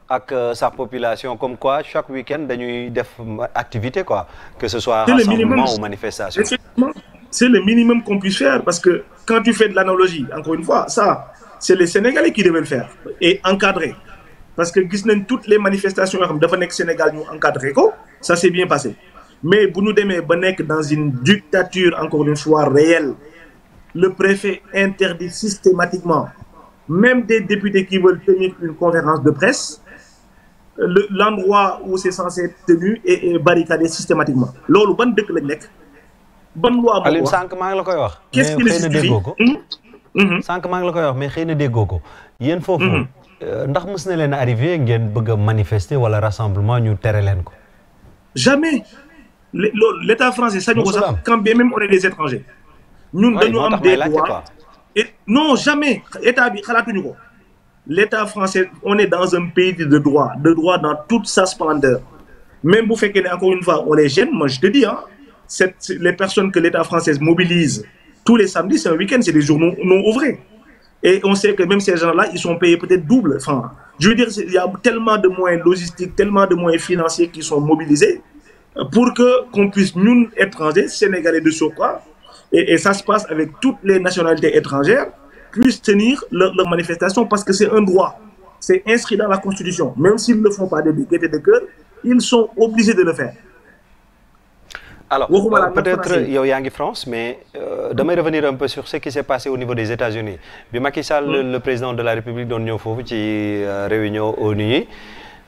avec sa population, comme quoi chaque week-end, dañuy def activité, quoi, que ce soit rassemblement ou manifestation. Effectivement, c'est le minimum qu'on puisse faire parce que quand tu fais de l'analogie, encore une fois, ça, c'est les Sénégalais qui devaient le faire et encadrer. Parce que toutes les manifestations au Sénégal nous encadrer, ça s'est bien passé. Mais pour nous dans une dictature, encore une fois, réelle, le préfet interdit systématiquement, même des députés qui veulent tenir une conférence de presse, l'endroit où c'est censé être tenu est barricadé systématiquement. Lolo, ban deuk lañ nek? Ban loi Alioune sank ma ngi la koy wax. Qu'est-ce qui le justifie? Sank ma ngi la koy wax mais xeyna déggoko. Yeen fofu ndax mës na leen arrivé ngeen bëgg manifester wala rassemblement ñu téré leen ko? Jamais. L'État français, ça nous ressemble quand bien même on est des étrangers. Nous avons des droits. Non, jamais. L'État français, on est dans un pays de droit dans toute sa splendeur. Même vous faites encore une fois, on est jeunes, moi je te dis, les personnes que l'État français mobilise tous les samedis, c'est un week-end, c'est des jours non ouvrés. Et on sait que même ces gens-là, ils sont payés peut-être double. Enfin, je veux dire, il y a tellement de moyens logistiques, tellement de moyens financiers qui sont mobilisés pour qu'on puisse, nous, étrangers, Sénégalais de surcroît, et ça se passe avec toutes les nationalités étrangères, puissent tenir leur manifestation parce que c'est un droit. C'est inscrit dans la Constitution. Même s'ils ne le font pas de gaieté de cœur, ils sont obligés de le faire. Alors, peut-être yow yaa ngi France, mais damay revenir un peu sur ce qui s'est passé au niveau des États-Unis. Bi Macky Sall, le président de la République, doon ñëw foofu ci réunion ONU,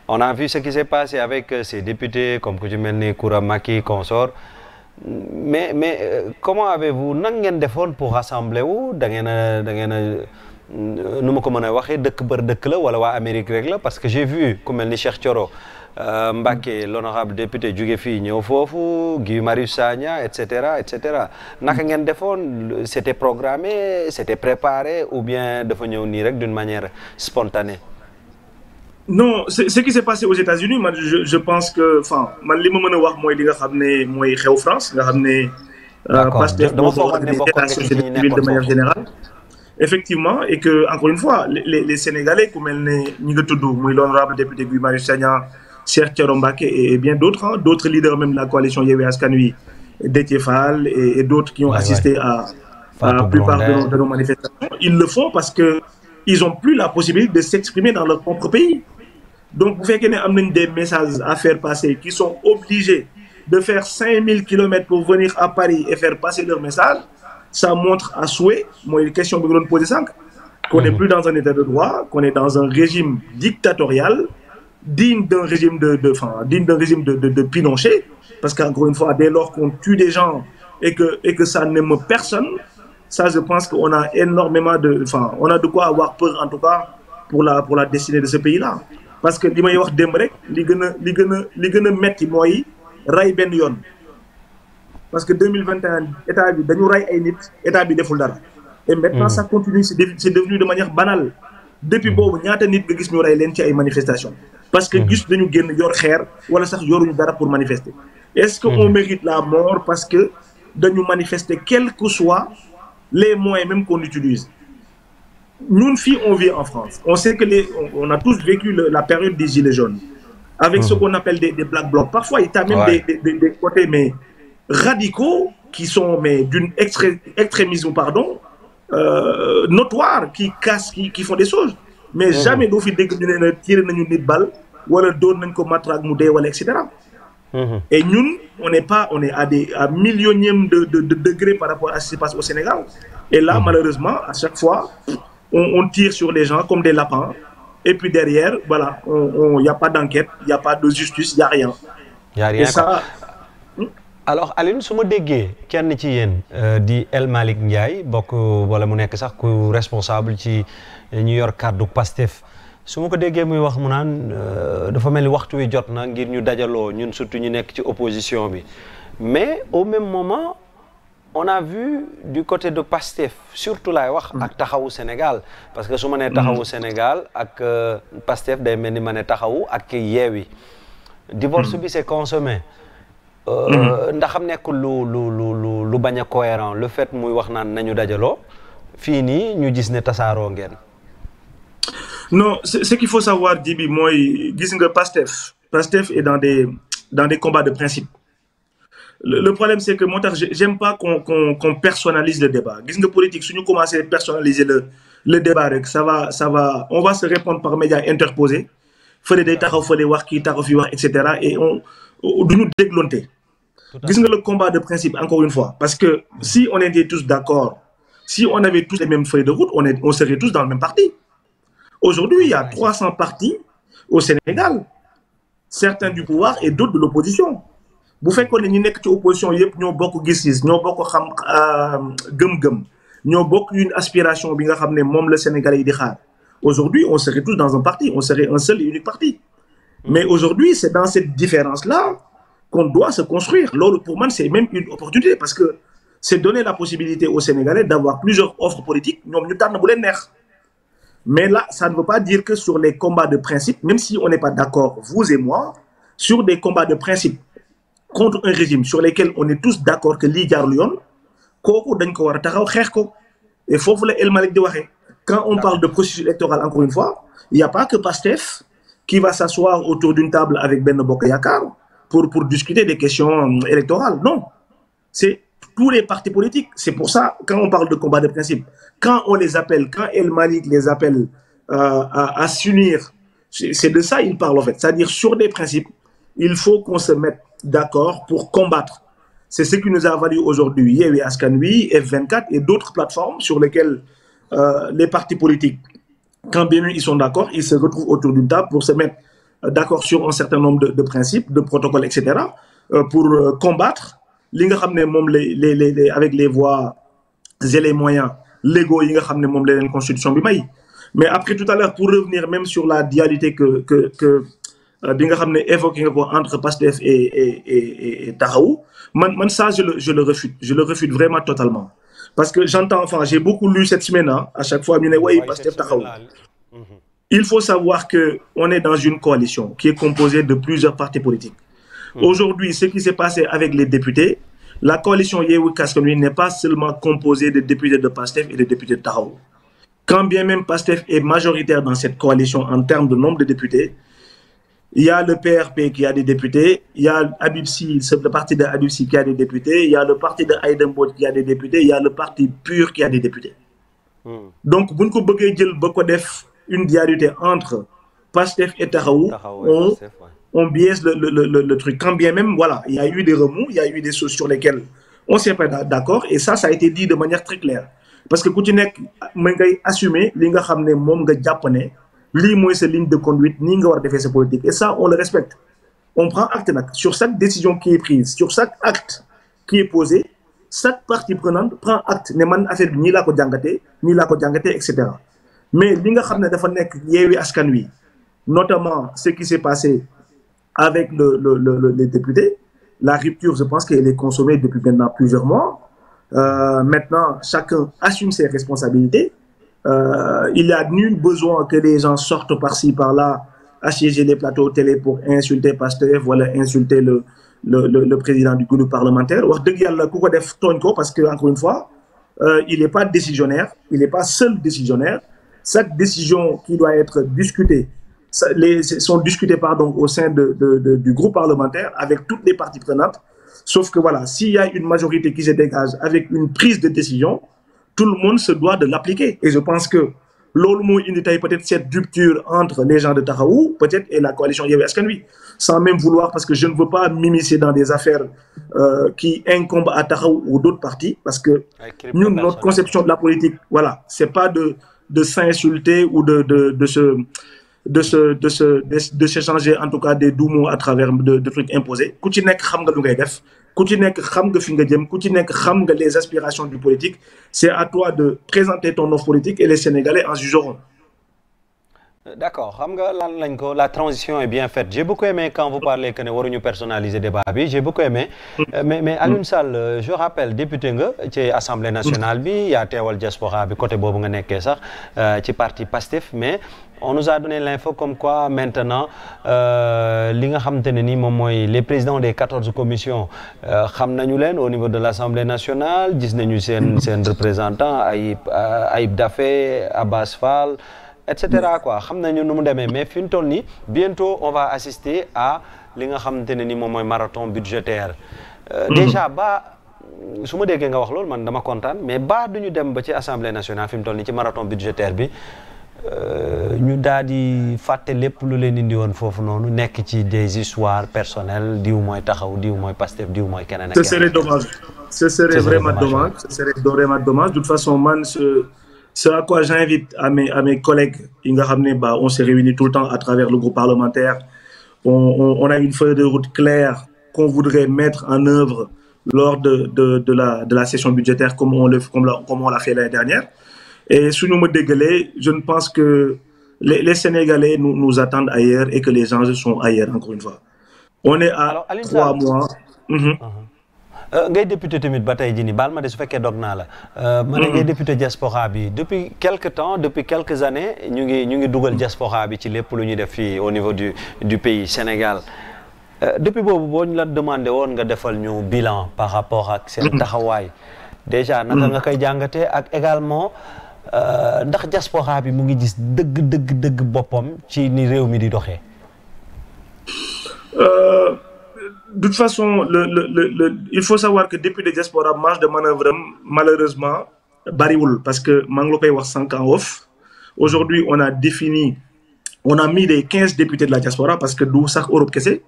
on a vu ce qui s'est passé avec ces députés comme ku ci mel ni Koura Macky, consort. Mais comment avez-vous nan ngeen defoon pour rassembler wu da ngeen a nu ma ko mën a waxee dëkk bër dëkk la wala waa Amérique rek la parce que j'ai vu ku mel ni Cheikh Thioro Mbacké l'honorable député jóge fii ñëw foofu Guy Marius Sagna et cetera naka ngeen defoon c'était programmé c'était préparé ou bien dafa ñëw nii rek d'une manière spontanée? Non, ce qui s'est passé aux États-Unis, je pense que, enfin, li ma mën a wax mooy li nga xam ne mooy xew France, nga xam ne de manière générale. Effectivement, et que, encore une fois, les Sénégalais, comme l'honorable député Guy Marius Sagna, Cheikh Thioro Mbacké et bien d'autres, d'autres leaders même de la coalition Yewwi Askan Wi, Déthié Fall et d'autres qui ont assisté à la plupart de nos manifestations, ils le font parce que ils n'ont plus la possibilité de s'exprimer dans leur propre pays. Donc, vous faites qu'il y a des messages à faire passer qui sont obligés de faire 5000 km pour venir à Paris et faire passer leur message. Ça montre à souhait, moi, une question que je vais poser, qu'on n'est plus dans un état de droit, qu'on est dans un régime dictatorial, digne d'un régime de Pinochet. Parce qu'encore une fois, dès lors qu'on tue des gens et que ça n'aime personne, ça, je pense qu'on a énormément on a de quoi avoir peur, en tout cas, pour la destinée de ce pays-là. Parce que li may wax démb rek li gën a metti mooy ray benn yoon parce que 2021 état bi dañu ray ay nit état bi deful dara et maintenant ça continue c'est devenu de manière banale depuis boobu ñaata nit nga gis ñu ray leen ci ay manifestations parce que gis dañu génn yor xeer wala sax yoruñu dara pour manifester est-ce que on mérite la mort parce que dañu manifester quels que soient les moyens même qu'on utilise. Nous, filles, on vit en France. On sait que on a tous vécu la période des Gilets jaunes, avec ce qu'on appelle des Black Blocs. Parfois, il y a même des côtés radicaux qui sont d'une extrémisme notoire, qui cassent, qui font des choses. Mais jamais d'au fil dès que nous tirons une balle, ou alors d'autres nous matraque, etc. Et nous, on est à millionième de degrés par rapport à ce qui se passe au Sénégal. Et là, malheureusement, à chaque fois, on tire sur les gens comme des lapins. Et puis derrière, voilà, il n'y a pas d'enquête, il n'y a pas de justice, il n'y a rien. Il n'y a rien. Et ça... Alors, Alioune, su ma déggee kenn ci yéen di El Malick Ndiaye bokk wala mu nekk sax ku responsable ci ñu yor kàddu Pastef su ma ko déggee muy wax mu naan dafa mel ni waxtu wi jot na ngir ñu dajaloo ñun surtout ñu nekk ci opposition bi mais au même moment on a vu du côté de Pastef surtout laay wax ak taxawu Sénégal parce que su ma nee taxawu Sénégal ak Pastef day mel ni ma ne taxawu ak Yewwi divorce bi c'est consommé ndax xam nekkul lu bañ a cohérent le fait muy wax naan nañu dajaloo fii nii ñu gis ne tasaaroo ngeen. Non, ce qu'il faut savoir, Djibi, moi, gis nga Pastef est dans des combats de principe. Le problème, c'est que moi, j'aime pas qu'on personnalise le débat. Gis nga politique, si nous commençons à personnaliser le débat, on va se répondre par médias interposés. Fallait des tarifs, fallait voir qui tarif, etc. Et on nous déglonter. Gis nga le combat de principe, encore une fois. Parce que si on était tous d'accord, si on avait tous les mêmes feuilles de route, on serait tous dans le même parti. Aujourd'hui, il y a 300 partis au Sénégal, certains du pouvoir et d'autres de l'opposition. Vous faites qu'on est une opposition, nous avons beaucoup de gis, nous avons beaucoup une aspiration, même le Sénégalais. Aujourd'hui, on serait tous dans un parti, on serait un seul et unique parti. Mais aujourd'hui, c'est dans cette différence-là qu'on doit se construire. Pour moi, c'est même une opportunité parce que c'est donner la possibilité aux Sénégalais d'avoir plusieurs offres politiques. Mais là, ça ne veut pas dire que sur les combats de principe, même si on n'est pas d'accord, vous et moi, sur des combats de principe contre un régime sur lesquels on est tous d'accord que l'I jaar Lyon, et faut que El Malick de waxe. Quand on parle de processus électoral, encore une fois, il n'y a pas que Pastef qui va s'asseoir autour d'une table avec Ben Bokk Yakaar pour discuter des questions électorales. Non, c'est tous les partis politiques. C'est pour ça, quand on parle de combat de principe, quand on les appelle, quand El Malick les appelle à s'unir, c'est de ça il parle en fait. C'est-à-dire sur des principes, il faut qu'on se mette d'accord pour combattre. C'est ce qui nous a valu aujourd'hui Yewwi Askan Wi, F24 et d'autres plateformes sur lesquelles les partis politiques, quand bien ils sont d'accord, ils se retrouvent autour d'une table pour se mettre d'accord sur un certain nombre de principes, de protocoles, etc. Pour combattre avec les voies et les moyens légaux yi nga xamné mom la constitution bi may. Mais après tout à l'heure pour revenir même sur la dualité que bi nga xamné évoqué entre Pastef et Taxawu, man ça je le refute vraiment totalement parce que j'entends j'ai beaucoup lu cette semaine à chaque fois ñu né way Pastef Taxawu. Il faut savoir que on est dans une coalition qui est composée de plusieurs partis politiques. Aujourd'hui, ce qui s'est passé avec les députés, la coalition Yewwi Askan Wi n'est pas seulement composée de députés de Pastef et de députés de Taxawu. Quand bien même Pastef est majoritaire dans cette coalition en termes de nombre de députés, il y a le PRP qui a des députés, il y a Habib Sy, le parti de Habib Sy qui a des députés, il y a le parti de Aïda Mbodj qui a des députés, il y a le parti PUR qui a des députés. donc buñ ko bëggee jël ba ko def une dualité entre Pastef et Taxawu on biaise le truc. Quand bien même, voilà, il y a eu des remous, il y a eu des choses sur lesquelles on ne s'est pas d'accord, et ça a été dit de manière très claire. Parce que quand tu es assumé, li nga xamné mom nga jappné, li moy sa ligne de conduite, ni nga war défé sa politique, et ça on le respecte. On prend acte sur chaque décision qui est prise, sur chaque acte qui est posé, chaque partie prenante prend acte, né man affaire bi ni la ko jangaté, etc. Mais li nga xamné dafa nek Yewwi Askan Wi, notamment ce qui s'est passé avec les députés, la rupture, je pense qu'elle est consommée depuis maintenant plusieurs mois. Maintenant, chacun assume ses responsabilités. Il n'y a nul besoin que les gens sortent par-ci, par-là, assiéger les plateaux télé pour insulter Pastef, voilà, insulter le président du groupe parlementaire. Parce que, encore une fois, il n'est pas décisionnaire, il n'est pas seul décisionnaire. Chaque décision qui doit être discutée, sont discutés au sein du groupe parlementaire avec toutes les parties prenantes. Sauf que voilà, s'il y a une majorité qui se dégage avec une prise de décision, tout le monde se doit de l'appliquer. Et je pense que l'olmo inditaille peut-être cette rupture entre les gens de Taxawu, peut-être, et la coalition Yewwi Askan Wi, sans même vouloir, parce que je ne veux pas m'immiscer dans des affaires qui incombent à Taxawu ou d'autres partis, parce que nous, notre conception de la politique, voilà, c'est pas de s'insulter ou de s'échanger en tout cas des doux mots à travers de trucs imposés. Ku ci nek xam nga lu ngay def, ku ci nek xam nga fi nga jëm, ku ci nek xam nga les aspirations du politique. C'est à toi de présenter ton offre politique et les Sénégalais en jugeront. D'accord, la transition est bien faite. J'ai beaucoup aimé quand vous parlez que nous devons personnaliser le débat. J'ai beaucoup aimé. Mais Alioune Sall, je rappelle, député de l'Assemblée nationale, il y a Tewal Diaspora, côté Bobo qui parti Pastef, mais on nous a donné l'info comme quoi maintenant, les présidents des 14 commissions, au niveau de l'Assemblée nationale, c'est un représentant, Aïb Dafé, Abbas Fall, etc. quoi. Mais bientôt on va assister à marathon budgétaire. Déjà, su ma déggee nga wax loolu man dama kontaan mais duñu dem ba ci Assemblée nationale fi mu toll nii ci marathon budgétaire bi ñu daal di fàtte lépp lu leen indi woon foofu noonu nekk ci des histoires personnelles diw mooy Taxawu diw mooy Pastef diw mooy keneen ak ce serait dommage. Ce serait vraiment dommage. Ce serait vraiment dommage. De toute façon, man, ce à quoi j'invite à mes collègues, on s'est réunis tout le temps à travers le groupe parlementaire. On a une feuille de route claire qu'on voudrait mettre en œuvre lors de la session budgétaire comme on l'a fait l'année dernière. Et sous nos mots dégueulés, je ne pense que les Sénégalais nous attendent ailleurs et que les enjeux sont ailleurs, encore une fois. On est à 3 mois. Ngay député tamit ba tey jii nii baal ma de su fekkee dog naa la ma ne ngay député diaspora bi depuis quelques années ñu ngi dugal diaspora bi ci lépp lu ñuy def fii au niveau du pays Sénégal depuis boobu boo ñu la demandé woon nga defal ñu bilan par rapport ak seen taxawaay déjà naka nga koy jàngatee ak également ndax diaspora bi mu ngi gis dëgg boppam ci ni réew mi di doxee. De toute façon, il faut savoir que depuis les diaspora, marge de manœuvre, malheureusement, bariwul, parce que Manglopay was 5 ans off. Aujourd'hui, on a mis les 15 députés de la diaspora, parce que d'où ça, Europe, qu'est-ce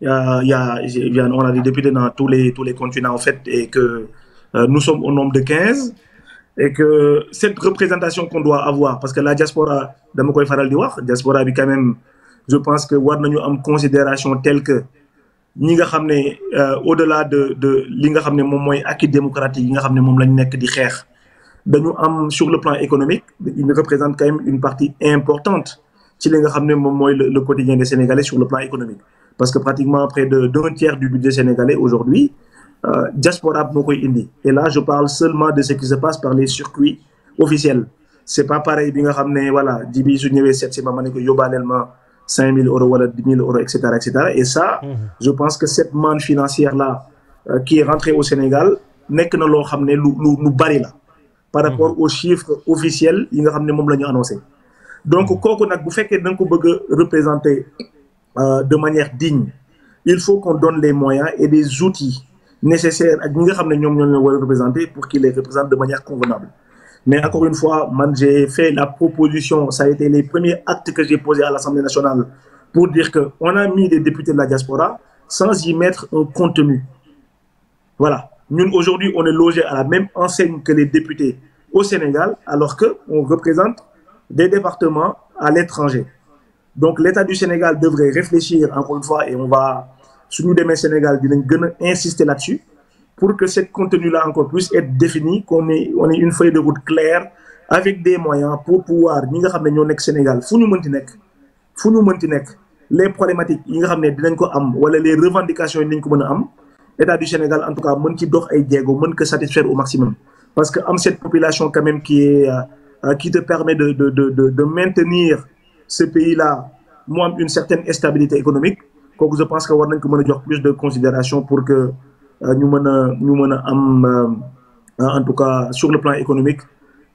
on a des députés dans tous les continents, en fait, et que nous sommes au nombre de 15, et que cette représentation qu'on doit avoir, parce que la diaspora, dans le faral diaspora, quand même, je pense que nous avons une considération telle que ñi nga xamné au-delà de li nga xamné mom moy acquis démocratique yi nga xamné mom lañ nekk di xeex dañu am sur le plan économique il représente quand même une partie importante ci li nga xamné mom moy le quotidien des Sénégalais sur le plan économique parce que pratiquement près d'un tiers du budget sénégalais aujourd'hui diaspora moo koy indi et là je parle seulement de ce qui se passe par les circuits officiels c'est pas pareil bi nga xamné voilà jibi su ñëwé seet si ma ne ko yóbbaaleel ma 5 000 euros ou 10 000 euros, etc. Et ça, je pense que cette manne financière-là qui est rentrée au Sénégal n'est que nous barrer là par rapport aux chiffres officiels qui nous annoncé. Donc, quand on a représenter de manière digne, il faut qu'on donne les moyens et des outils nécessaires à représenter pour qu'ils les représentent de manière convenable. Mais encore une fois, man, j'ai fait la proposition, ça a été les premiers actes que j'ai posés à l'Assemblée nationale pour dire qu'on a mis des députés de la diaspora sans y mettre un contenu. Voilà. Nous, aujourd'hui, on est logé à la même enseigne que les députés au Sénégal, alors qu'on représente des départements à l'étranger. Donc, l'État du Sénégal devrait réfléchir, encore une fois, et on va, sous nous demain Sénégal, insister là-dessus, pour que ce contenu-là encore puisse être défini, qu'on ait une feuille de route claire, avec des moyens pour pouvoir, nous savons que Sénégal, les problématiques, les revendications, l'État du Sénégal, en tout cas, peut que satisfaire au maximum. Parce que cette population quand même qui te permet de maintenir ce pays-là, moi, une certaine stabilité économique, donc je pense qu'on doit plus de considération pour que nous en tout cas, sur le plan économique,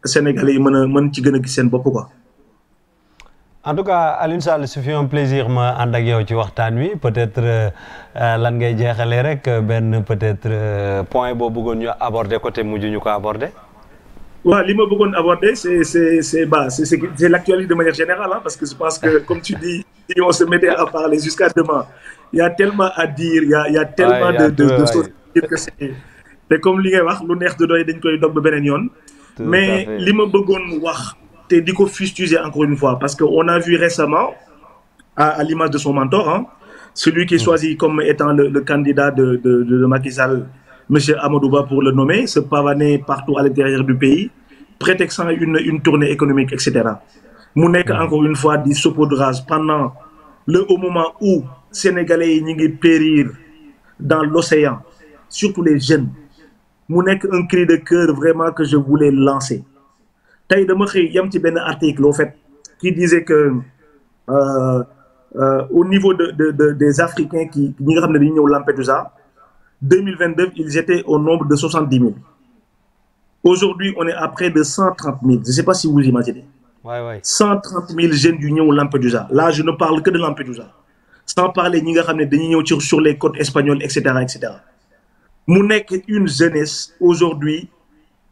Sénégalais, quoi. En tout cas, Alioune Sall, ce fut un plaisir ma ànd ak yow ci waxtaan wi peut-être lan ngay jeexalee rek benn peut-être point boo bëggoon ñu aborder côté mujj ñu ko aborder. Ouais, li ma bëggoon aborder c'est l'actualité de manière générale, hein, parce que je pense que comme tu dis, si on se mettait à parler jusqu'à demain, il y a tellement à dire, il y a tellement de choses à dire que c'est comme li ngay wax lu neex de doy dañ koy dog ba beneen yoon. Mais li ma bëggoon wax te di ko fustiger encore une fois, parce qu'on a vu récemment, à l'image de son mentor, hein, celui qui est choisi comme étant le candidat de Macky Sall, M. Amadou Ba pour le nommer, se pavaner partout à l'intérieur du pays, prétextant une tournée économique, etc. Mounek, encore une fois, dit saupoudrage pendant au moment où Sénégalais y périr dans l'océan, surtout les jeunes. Mounek, un cri de cœur vraiment que je voulais lancer. Il y a un article au fait, qui disait que au niveau des Africains qui ont Lampedusa, 2022, ils étaient au nombre de 70 000. Aujourd'hui, on est à près de 130 000. Je ne sais pas si vous imaginez. 130 000 jeunes d'Union Lampedusa. Là, je ne parle que de Lampedusa. Sans parler de sur les côtes espagnoles, etc. etc. Nous n'est qu'une jeunesse aujourd'hui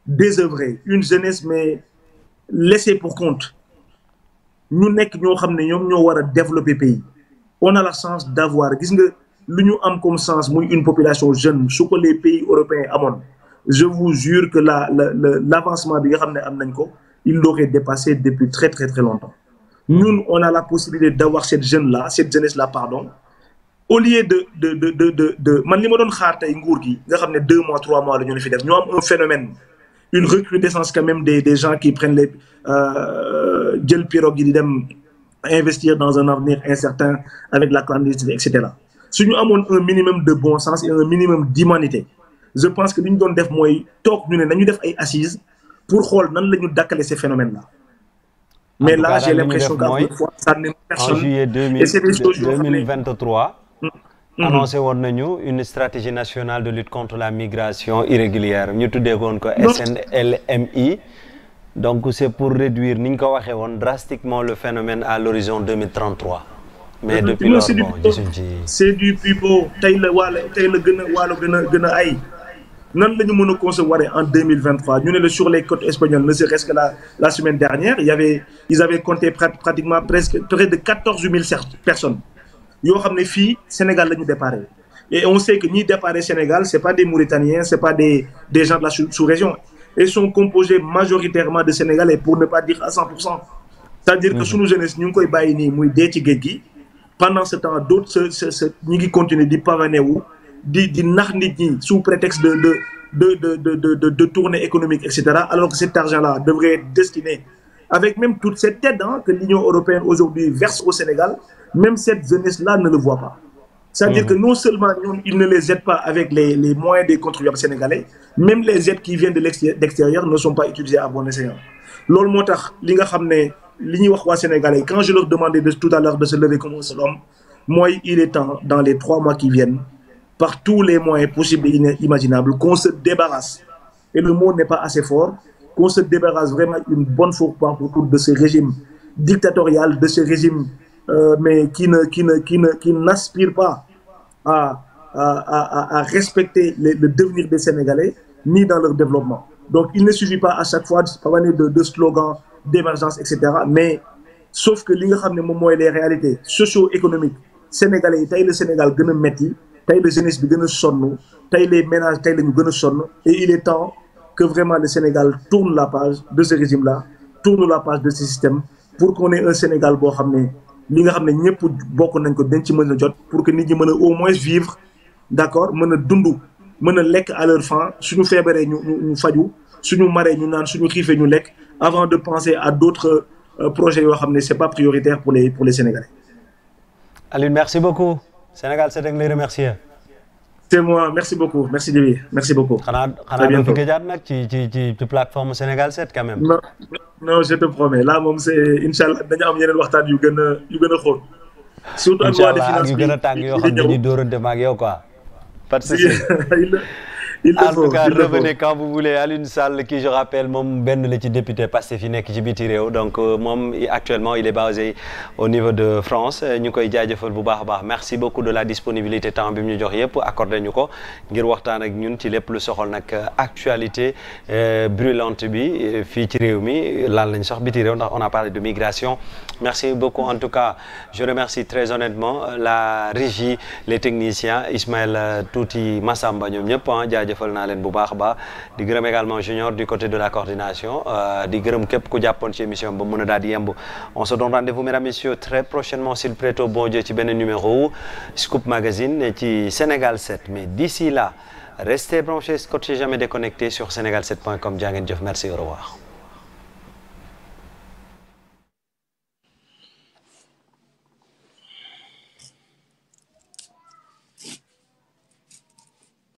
désœuvrée. Une jeunesse, mais laissée pour compte. Nous n'est que nous développer le pays. On a la chance d'avoir. L'Union a comme sens une population jeune, ce que les pays européens ont. Je vous jure que l'avancement, il l'aurait dépassé depuis très très très longtemps. Nous, on a la possibilité d'avoir cette jeunesse-là, pardon. Au lieu de man li ma doon xaar tay nguur gi nga xamné 2 mois 3 mois la ñu fi def ñu am un phénomène, une recrudescence quand même des gens qui prennent les jël pirogue yi di dem investir dans un avenir incertain avec la clandestinité, etc. Si nous avons un minimum de bon sens et un minimum d'humanité, je pense que nous devons faire des assises pour voir nan lañu dakkalé ces phénomènes-là. Mais là, j'ai l'impression qu'à chaque fois, ça n'est personne. En juillet 2023, annoncé une stratégie nationale de lutte contre la migration irrégulière. Nous avons SNLMI. Donc, c'est pour réduire, drastiquement le phénomène à l'horizon 2033. Mais depuis lors, c'est du pipeau. Nous devons concevoir en 2023. Nous, sur les côtes espagnoles, ne serait-ce que la semaine dernière, ils avaient compté pratiquement près de 14 000 personnes. Ils ont des filles Sénégal qui départ. Et on sait que ni départ Sénégal, ce n'est pas des Mauritaniens, ce n'est pas des gens de la sous-région. Ils sont composés majoritairement de Sénégalais, pour ne pas dire à 100%. C'est-à-dire que si nous jeunes, nous avons pendant ce temps, d'autres continuent de pavaner sous prétexte de tournée économique, etc. Alors que cet argent-là devrait être destiné, avec même toute cette aide que l'Union européenne aujourd'hui verse au Sénégal, même cette jeunesse-là ne le voit pas. C'est-à-dire que non seulement ils ne les aident pas avec les moyens des contribuables sénégalais, même les aides qui viennent de l'extérieur ne sont pas utilisées à bon escient. Loolu motax li nga xamné li ñuy wax wa Sénégalais, quand je leur demandais tout à l'heure de se lever comme un seul homme, moi il est temps dans les 3 mois qui viennent, par tous les moyens possibles et imaginables, qu'on se débarrasse, et le mot n'est pas assez fort, qu'on se débarrasse vraiment une bonne fois pour de ce régime dictatorial, de ce régime mais qui n'aspire pas à respecter le devenir des Sénégalais, ni dans leur développement. Donc, il ne suffit pas à chaque fois de parler de slogans d'émergence, etc. Mais, sauf que li nga xam ne moom mooy les réalités socio-économiques sénégalais yi tey le Sénégal gën a metti tey la jeunesse bi gën a sonn tey les ménages tey la ñu gën a sonn et il est temps que vraiment le Sénégal tourne la page de ce régime-là, tourne la page de ce système pour qu'on ait un Sénégal boo xam ne li nga xam ne ñëpp bokk nañ ko dañ ci mën a jot pour que nit ñi mën a au moins vivre, d'accord, mën a dund, mën a lekk à leur faim, suñu feebaree ñu faju, suñu maree ñu naan, suñu xiifee ñu lekk, avant de penser à d'autres projets yoo xam ne c'est pas prioritaire pour les Sénégalais. Alioune, merci beaucoup. Sénégal 7 a ngi lay remercier. C'est moi, merci beaucoup, merci Djibi, merci beaucoup. xanaa doo fi gëjaat nag ci plateforme Sénégal 7 quand même. non je te promets là moom c'est inchallah dañu am yeneen waxtaan yu gën a xóot. surtout ak loi de finance yu gën a tàng yoo xam ne dañuy dóorante ma ak yow quoi. Pas de souci. En tout cas revenez quand vous voulez. Alioune Sall qui je rappelle moom benn la ci député Pastef yi nekk ci biti réew donc moom actuellement il est basé au niveau de France ñu koy jaajëfal bu baax a baax merci beaucoup de la disponibilité temps bi mu ñu jox yëpp accordé ñu ko ngir waxtaan ak ñun ci lépp lu soxal nag actualité brûlante bi fii ci réew mi laal nañ sax biti réew ndax on a parlé de migration. Merci beaucoup en tout cas je remercie très honnêtement la régie les techniciens Ismaël Touti Massamba ñoom ñëpp jëfal naa leen bu baax a baax di gërëm également Junior du côté de la coordination di gërëm képp ku jàppoon ci émission ba mën a daal di yemb on se donne rendez-vous mesdames messieurs très prochainement s'il plaît au bon Dieu ci benn numéro Scoop Magazine ci Sénégal 7 mais d'ici là restez branchés scotchés jamais déconnectés sur sénégal7.com jaa ngeen jëf merci au revoir